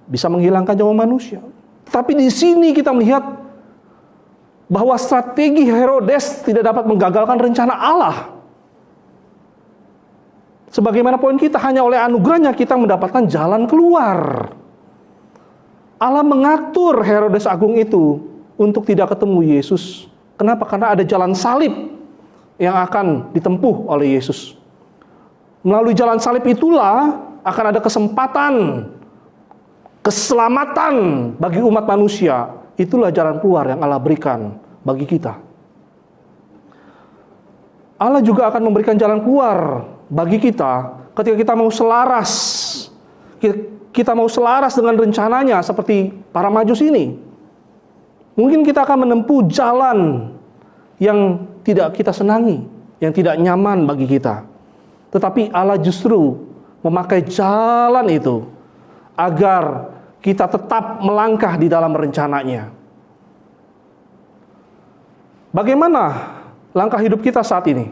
bisa menghilangkan nyawa manusia. Tapi di sini kita melihat bahwa strategi Herodes tidak dapat menggagalkan rencana Allah. Sebagaimana poin kita, hanya oleh anugerahnya kita mendapatkan jalan keluar. Allah mengatur Herodes Agung itu untuk tidak ketemu Yesus. Kenapa? Karena ada jalan salib yang akan ditempuh oleh Yesus. Melalui jalan salib itulah akan ada kesempatan, keselamatan bagi umat manusia. Itulah jalan keluar yang Allah berikan bagi kita. Allah juga akan memberikan jalan keluar bagi kita ketika kita mau selaras. Kita mau selaras dengan rencananya seperti para majus ini. Mungkin kita akan menempuh jalan yang tidak kita senangi, yang tidak nyaman bagi kita. Tetapi Allah justru memakai jalan itu agar kita tetap melangkah di dalam rencananya. Bagaimana langkah hidup kita saat ini?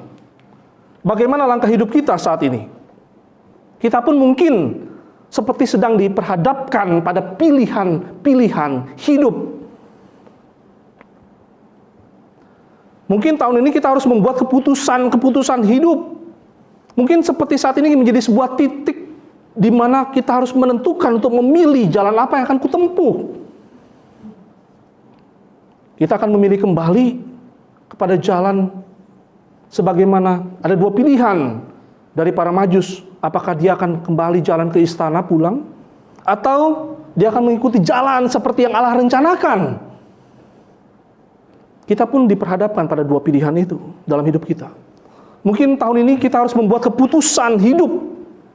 Bagaimana langkah hidup kita saat ini? Kita pun mungkin seperti sedang diperhadapkan pada pilihan-pilihan hidup. Mungkin tahun ini kita harus membuat keputusan hidup. Mungkin seperti saat ini menjadi sebuah titik di mana kita harus menentukan untuk memilih jalan apa yang akan kutempuh. Kita akan memilih kembali kepada jalan sebagaimana ada dua pilihan dari para majus. apakah dia akan kembali jalan ke istana pulang, atau dia akan mengikuti jalan seperti yang Allah rencanakan. Kita pun diperhadapkan pada dua pilihan itu dalam hidup kita. Mungkin tahun ini kita harus membuat keputusan hidup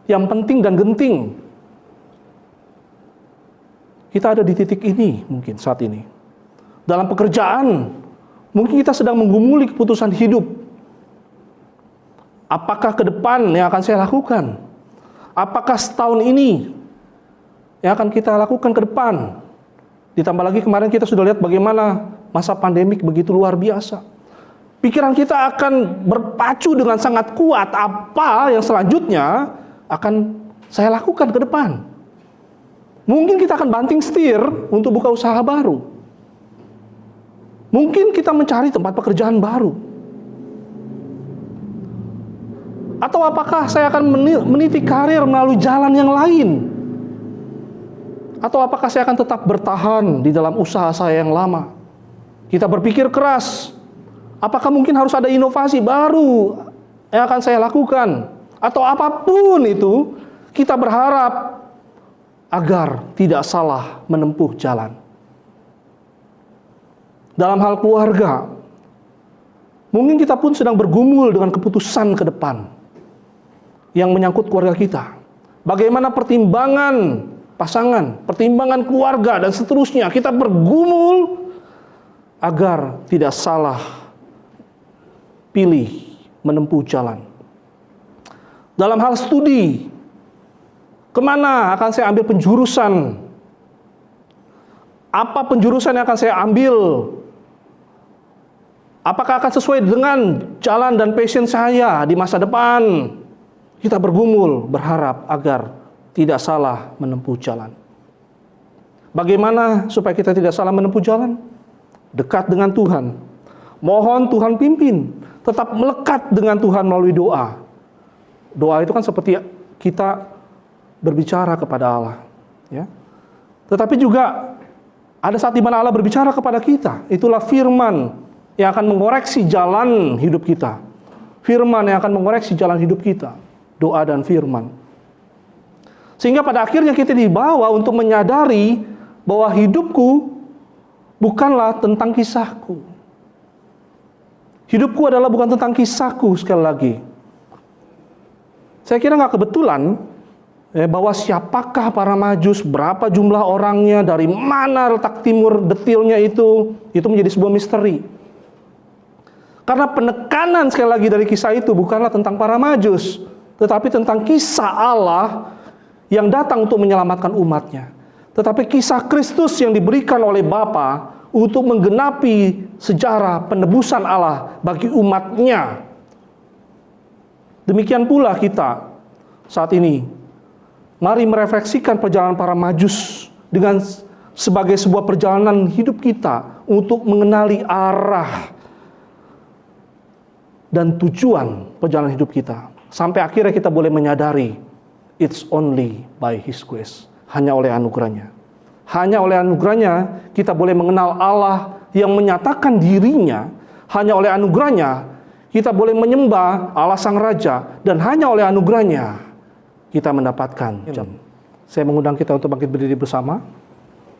yang penting dan genting. Kita ada di titik ini mungkin saat ini. Dalam pekerjaan, mungkin kita sedang menggumuli keputusan hidup. Apakah ke depan yang akan saya lakukan? Apakah setahun ini yang akan kita lakukan ke depan? Ditambah lagi kemarin kita sudah lihat bagaimana masa pandemik begitu luar biasa. Pikiran kita akan berpacu dengan sangat kuat apa yang selanjutnya akan saya lakukan ke depan. Mungkin kita akan banting setir untuk buka usaha baru. Mungkin kita mencari tempat pekerjaan baru. Atau apakah saya akan meniti karir melalui jalan yang lain? Atau apakah saya akan tetap bertahan di dalam usaha saya yang lama? Kita berpikir keras. Apakah mungkin harus ada inovasi baru yang akan saya lakukan? Atau apapun itu, kita berharap agar tidak salah menempuh jalan. Dalam hal keluarga, mungkin kita pun sedang bergumul dengan keputusan ke depan yang menyangkut keluarga kita. Bagaimana pertimbangan pasangan, pertimbangan keluarga, dan seterusnya. Kita bergumul agar tidak salah pilih menempuh jalan. Dalam hal studi, kemana akan saya ambil penjurusan? Apa penjurusan yang akan saya ambil? Apakah akan sesuai dengan jalan dan passion saya di masa depan? Kita bergumul, berharap agar tidak salah menempuh jalan. Bagaimana supaya kita tidak salah menempuh jalan? Dekat dengan Tuhan. Mohon Tuhan pimpin. Tetap melekat dengan Tuhan melalui doa. Doa itu kan seperti kita berbicara kepada Allah, ya. Tetapi juga ada saat di mana Allah berbicara kepada kita. Itulah firman yang akan mengoreksi jalan hidup kita. Firman yang akan mengoreksi jalan hidup kita. Doa dan firman. Sehingga pada akhirnya kita dibawa untuk menyadari bahwa hidupku bukanlah tentang kisahku. Hidupku adalah bukan tentang kisahku, sekali lagi. Saya kira nggak kebetulan bahwa siapakah para Majus, berapa jumlah orangnya, dari mana letak timur detilnya itu menjadi sebuah misteri. Karena penekanan sekali lagi dari kisah itu bukanlah tentang para Majus, tetapi tentang kisah Allah yang datang untuk menyelamatkan umatnya. Tetapi kisah Kristus yang diberikan oleh Bapa untuk menggenapi sejarah penebusan Allah bagi umatnya. Demikian pula kita saat ini. Mari merefleksikan perjalanan para Majus dengan sebagai sebuah perjalanan hidup kita untuk mengenali arah dan tujuan perjalanan hidup kita. Sampai akhirnya kita boleh menyadari it's only by His grace. Hanya oleh anugerahnya. Hanya oleh anugerahnya kita boleh mengenal Allah yang menyatakan dirinya. Hanya oleh anugerahnya kita boleh menyembah Allah Sang Raja. Dan hanya oleh anugerahnya kita mendapatkan jam. Saya mengundang kita untuk bangkit berdiri bersama.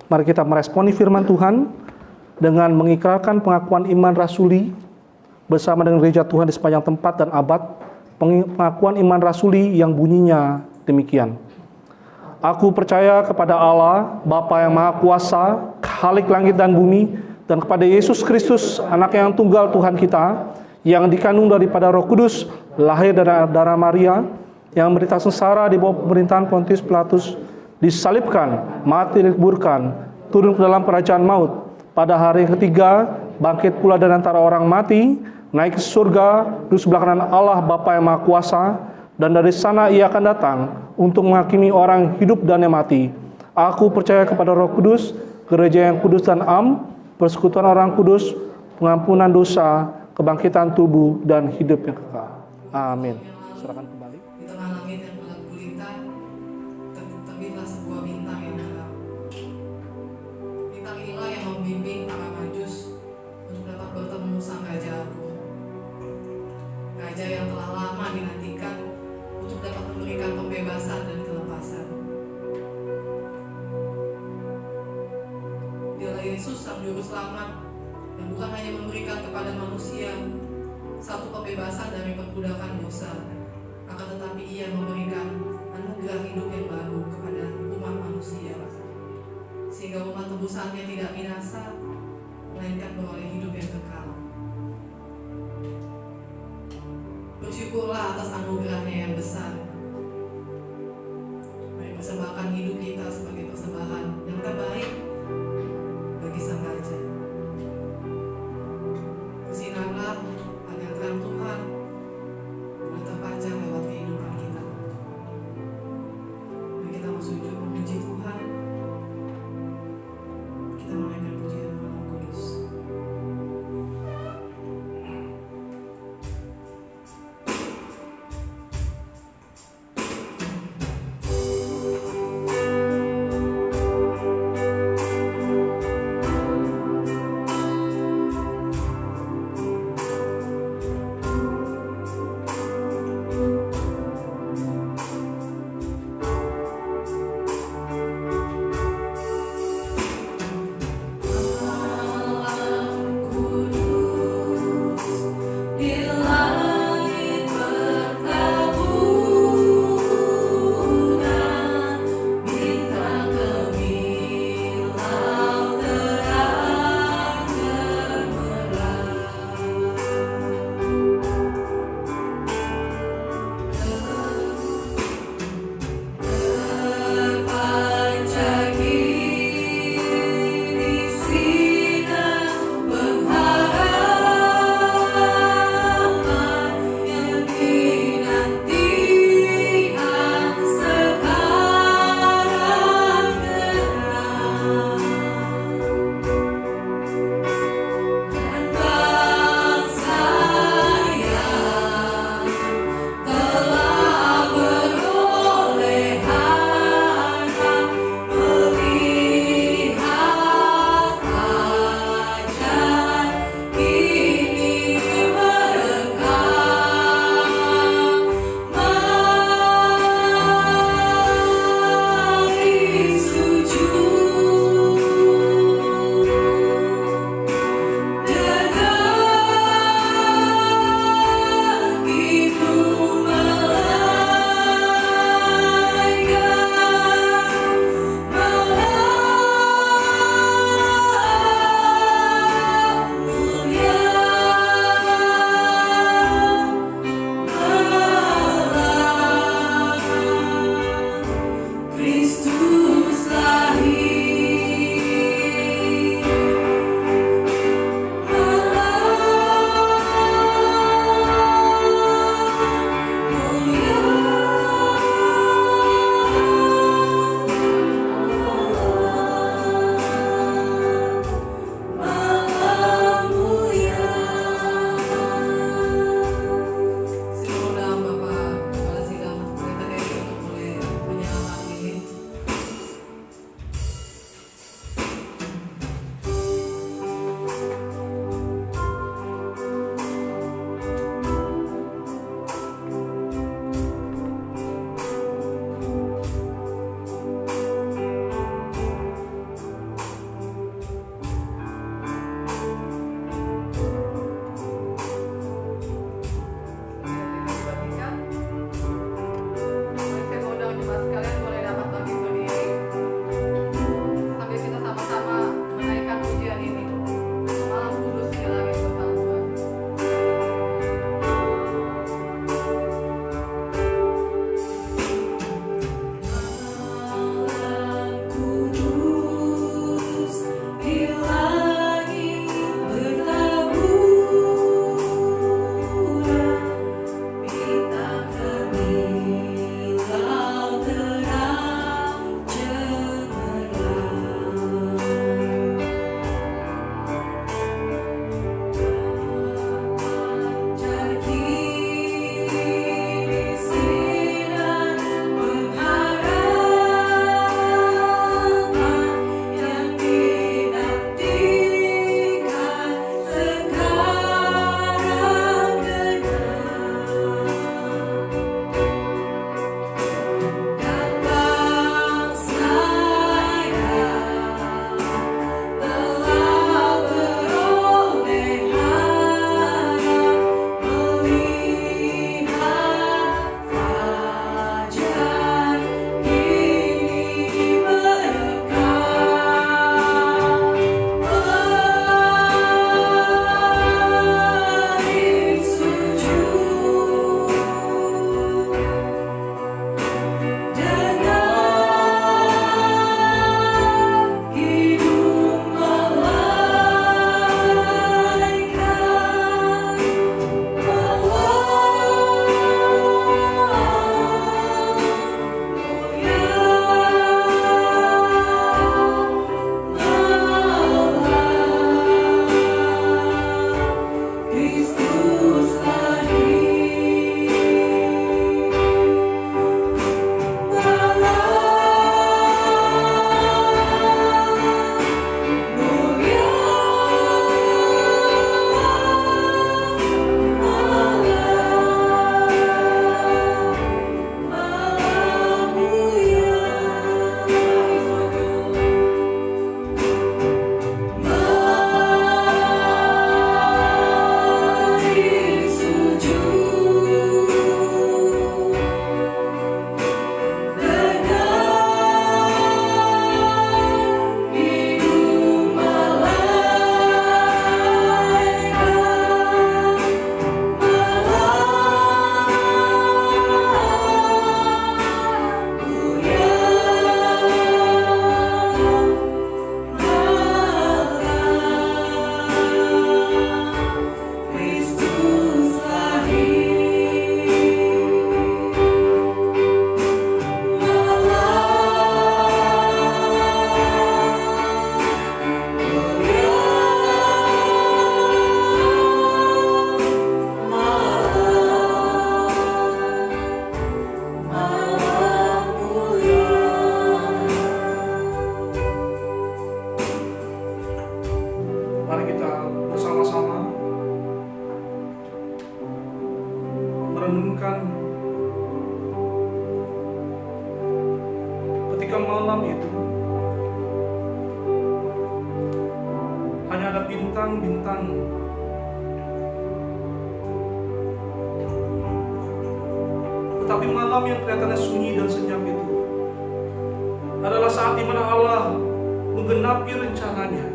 Mari kita meresponi firman Tuhan dengan mengikrarkan pengakuan iman rasuli bersama dengan gereja Tuhan di sepanjang tempat dan abad. Pengakuan iman rasuli yang bunyinya demikian. Aku percaya kepada Allah, Bapa yang Maha Kuasa, Khalik langit dan bumi, dan kepada Yesus Kristus, Anak yang tunggal Tuhan kita, yang dikandung daripada Roh Kudus, lahir dari darah Maria, yang menderita sengsara di bawah pemerintahan Pontius Pilatus, disalibkan, mati dikuburkan, turun ke dalam kerajaan maut. Pada hari yang ketiga, bangkit pula dari antara orang mati, naik ke surga, duduk sebelah kanan Allah Bapa yang Maha Kuasa, dan dari sana ia akan datang untuk menghakimi orang hidup dan yang mati. Aku percaya kepada Roh Kudus, gereja yang kudus dan am, persekutuan orang kudus, pengampunan dosa, kebangkitan tubuh, dan hidup yang kekal. Amin. Serahkan kembali. Di tengah langit yang gelap gulita, terbitlah sebuah bintang yang terang. Bintang inilah yang membimbing para Majus untuk dapat bertemu sang Raja Agung. Raja yang telah lama dinantikan untuk dapat memberikan Yesus Sang Juru Selamat yang bukan hanya memberikan kepada manusia satu pembebasan dari perbudakan dosa, akan tetapi Ia memberikan anugerah hidup yang baru kepada umat manusia, sehingga umat tebusannya tidak binasa, melainkan beroleh hidup yang kekal. Bersyukurlah atas anugerahnya yang besar. Mari persembahkan hidup kita sebagai persembahan yang terbaik bagi Sang Raja. Bersinarlah agar terang Tuhan boleh terpancar lewat kehidupan kita. Mari kita bersujud memuji Tuhan. Kita menaikkan pujian Maha Kudus. ketika malam itu hanya ada bintang-bintang, tetapi malam yang kelihatannya sunyi dan senyap itu adalah saat di mana Allah menggenapi rencananya.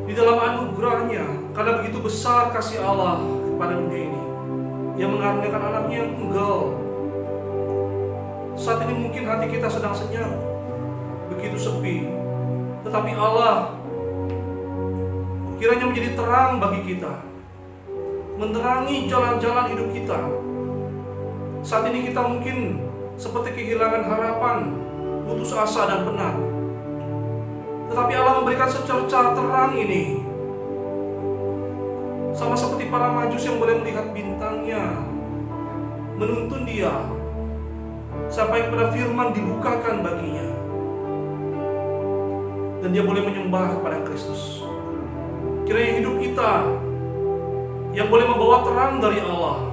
Di dalam anugerahnya, karena begitu besar kasih Allah kepada dunia ini, yang mengaruniakan anaknya yang tunggal. Saat ini mungkin hati kita sedang senyap, begitu sepi, tetapi Allah kiranya menjadi terang bagi kita, menerangi jalan-jalan hidup kita. Saat ini kita mungkin seperti kehilangan harapan, putus asa dan penat, tetapi Allah memberikan secercah terang ini, sama seperti para Majus yang boleh melihat bintangnya, menuntun dia sampai kepada firman dibukakan baginya, dan dia boleh menyembah kepada Kristus. Kiranya hidup kita yang boleh membawa terang dari Allah,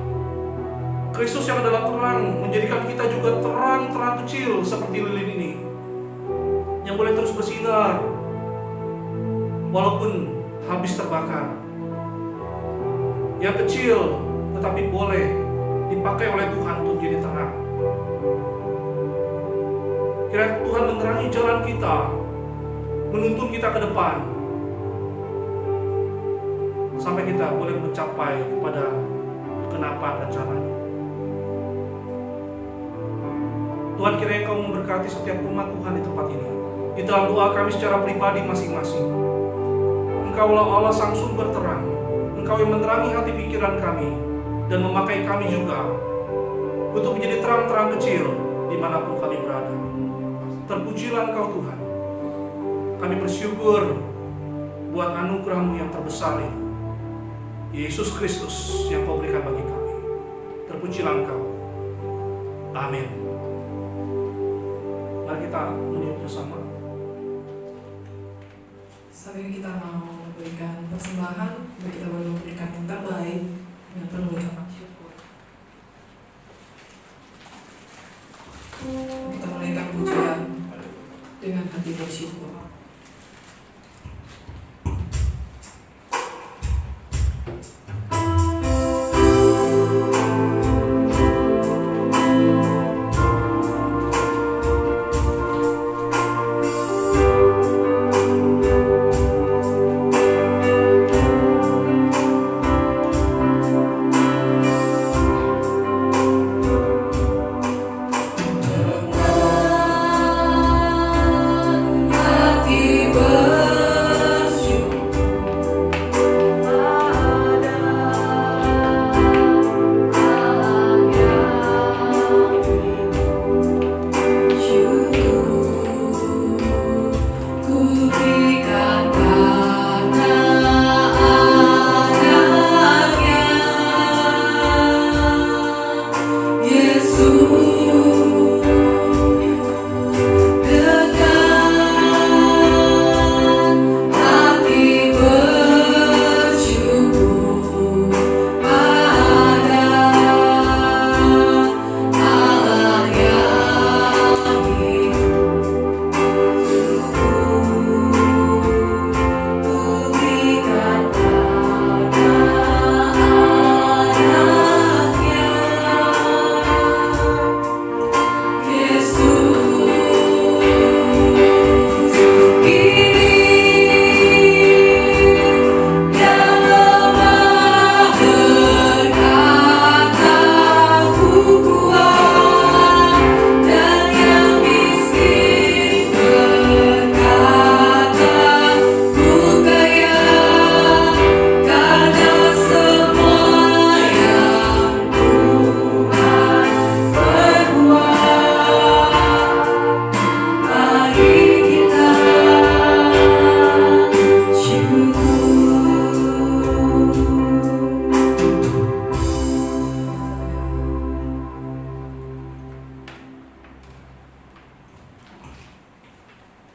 Kristus yang adalah terang, menjadikan kita juga terang-terang kecil seperti lilin ini, yang boleh terus bersinar walaupun habis terbakar. Yang kecil tetapi boleh dipakai oleh Tuhan untuk jadi terang. Kiranya Tuhan menerangi jalan kita, menuntun kita ke depan, sampai kita boleh mencapai kepada kegenapan rencananya. Tuhan, kiranya Kau memberkati setiap umat Tuhan di tempat ini. Di dalam doa kami secara pribadi masing-masing, Engkaulah Allah sang sumber terang. Engkau yang menerangi hati pikiran kami dan memakai kami juga untuk menjadi terang-terang kecil dimanapun kami berada. Terpujilah Engkau Tuhan. Kami bersyukur buat anugerah-Mu yang terbesar itu, Yesus Kristus yang Kau berikan bagi kami. Terpujilah Engkau. Amin. Mari kita menyuruh bersama. Saat ini kita mau memberikan persembahan, dan kita boleh memberikan yang terbaik dengan penuh ucapan syukur. Kita menaikkan pujian dengan hati bersyukur.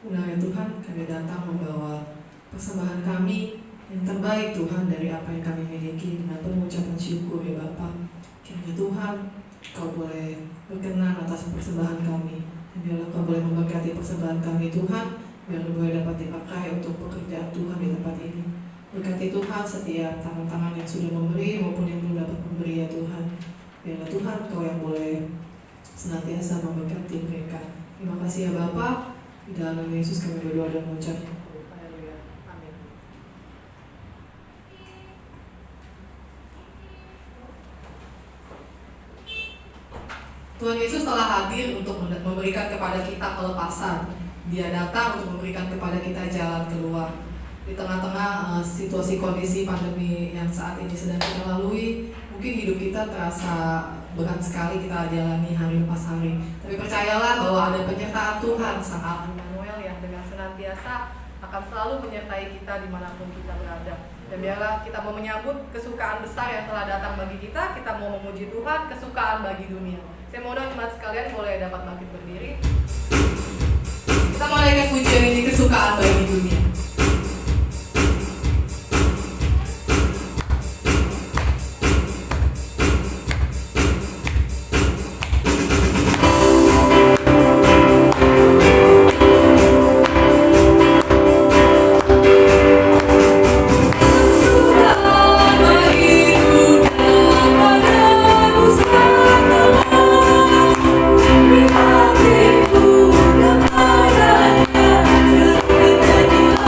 Benar ya Tuhan, kami datang membawa persembahan kami yang terbaik Tuhan dari apa yang kami miliki dengan penuh ucapan syukur ya Bapa. Kiranya Tuhan, Kau boleh berkenan atas persembahan kami. Dan biarlah Kau boleh memberkati persembahan kami Tuhan, biar boleh dapat dipakai untuk pekerjaan Tuhan di tempat ini. Berkati Tuhan setiap tangan-tangan yang sudah memberi maupun yang belum dapat memberi ya Tuhan. Biarlah Tuhan Kau yang boleh senantiasa memberkati mereka. Terima kasih ya Bapa. Di dalam nama Yesus kami berdoa dan mengucap. Haleluya. Amin. Tuhan Yesus telah hadir untuk memberikan kepada kita kelepasan. Dia datang untuk memberikan kepada kita jalan keluar. Di tengah-tengah situasi kondisi pandemi yang saat ini sedang kita lalui, mungkin hidup kita terasa berat sekali kita jalani hari lepas hari. Tapi percayalah bahwa ada penyertaan Tuhan, Sang Allah Immanuel yang dengan senantiasa akan selalu menyertai kita dimanapun kita berada. Dan biarlah kita mau menyambut kesukaan besar yang telah datang bagi kita mau memuji Tuhan, kesukaan bagi dunia. Saya mau undang jemaat sekalian boleh dapat bangkit berdiri. Kita mau naikkan pujian ini, kesukaan bagi dunia. Hatiku kepadanya, sering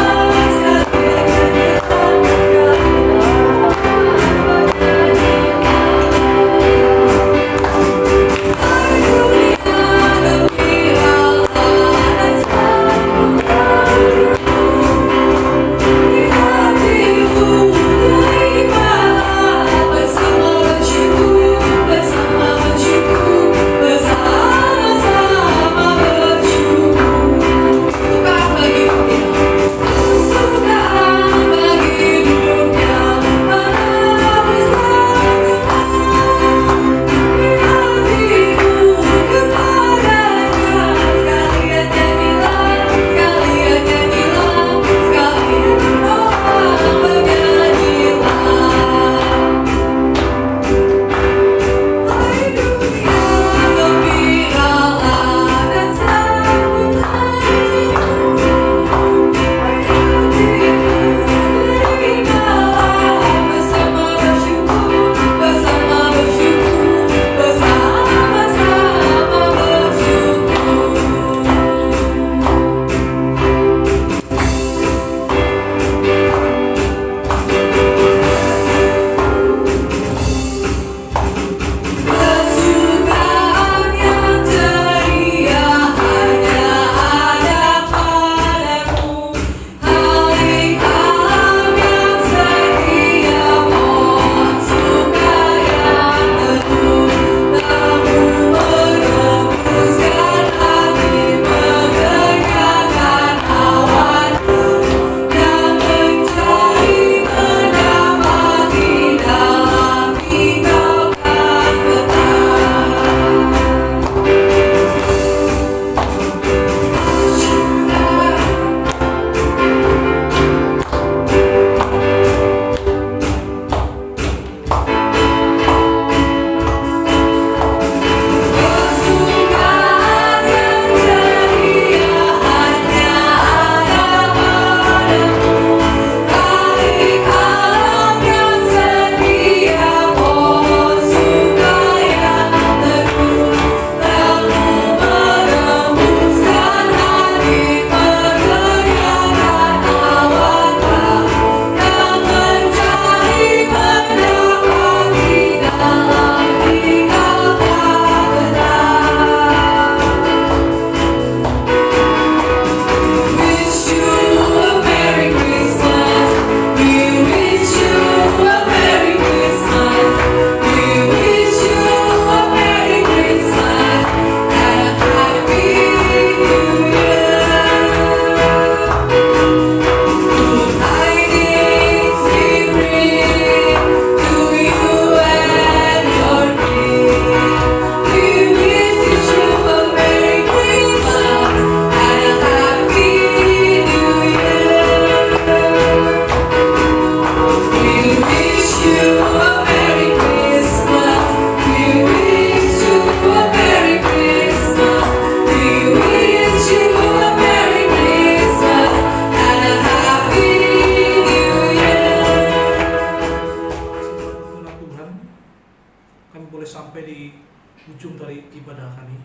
dari ibadah kami.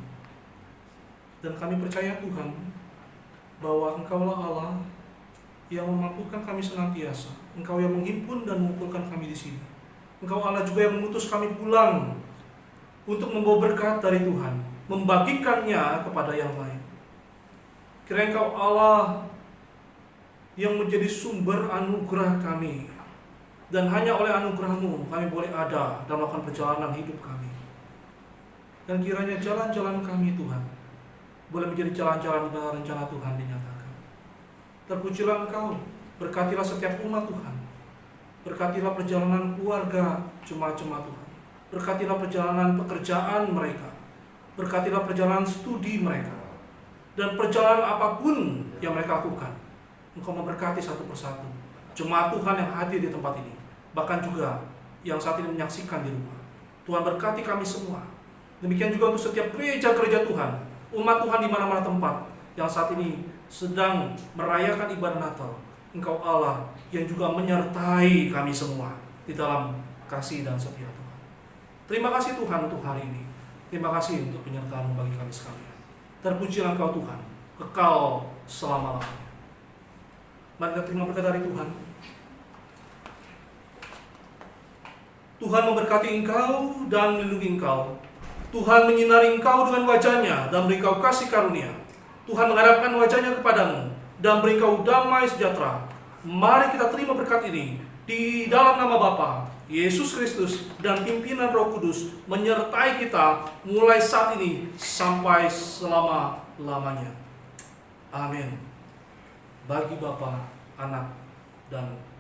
Dan kami percaya Tuhan bahwa Engkaulah Allah yang memampukan kami senantiasa. Engkau yang menghimpun dan mengumpulkan kami di sini. Engkau Allah juga yang mengutus kami pulang untuk membawa berkat dari Tuhan, membagikannya kepada yang lain. Kiranya Engkau Allah yang menjadi sumber anugerah kami, dan hanya oleh anugerah-Mu kami boleh ada dan melakukan perjalanan hidup kami. Dan kiranya jalan-jalan kami Tuhan boleh menjadi jalan-jalan di mana rencana Tuhan dinyatakan. Terpujilah Engkau, berkatilah setiap umat Tuhan, berkatilah perjalanan keluarga jemaat-jemaat Tuhan, berkatilah perjalanan pekerjaan mereka, berkatilah perjalanan studi mereka, dan perjalanan apapun yang mereka lakukan. Engkau memberkati satu persatu jemaat Tuhan yang hadir di tempat ini, bahkan juga yang saat ini menyaksikan di rumah. Tuhan berkati kami semua. Demikian juga untuk setiap gereja-gereja Tuhan, umat Tuhan di mana-mana tempat yang saat ini sedang merayakan ibadah Natal. Engkau Allah yang juga menyertai kami semua di dalam kasih dan setia Tuhan. Terima kasih Tuhan untuk hari ini. Terima kasih untuk penyertaan-Mu bagi kami sekalian. Terpujilah Engkau Tuhan, kekal selama-lamanya. Mari kita terima berkat dari Tuhan. Tuhan memberkati engkau dan melindungi engkau. Tuhan menyinari engkau dengan wajah-Nya dan beri engkau kasih karunia. Tuhan menghadapkan wajah-Nya kepadamu dan beri engkau damai sejahtera. Mari kita terima berkat ini di dalam nama Bapa, Yesus Kristus, dan pimpinan Roh Kudus menyertai kita mulai saat ini sampai selama-lamanya. Amin. Bagi Bapa, Anak, dan Roh.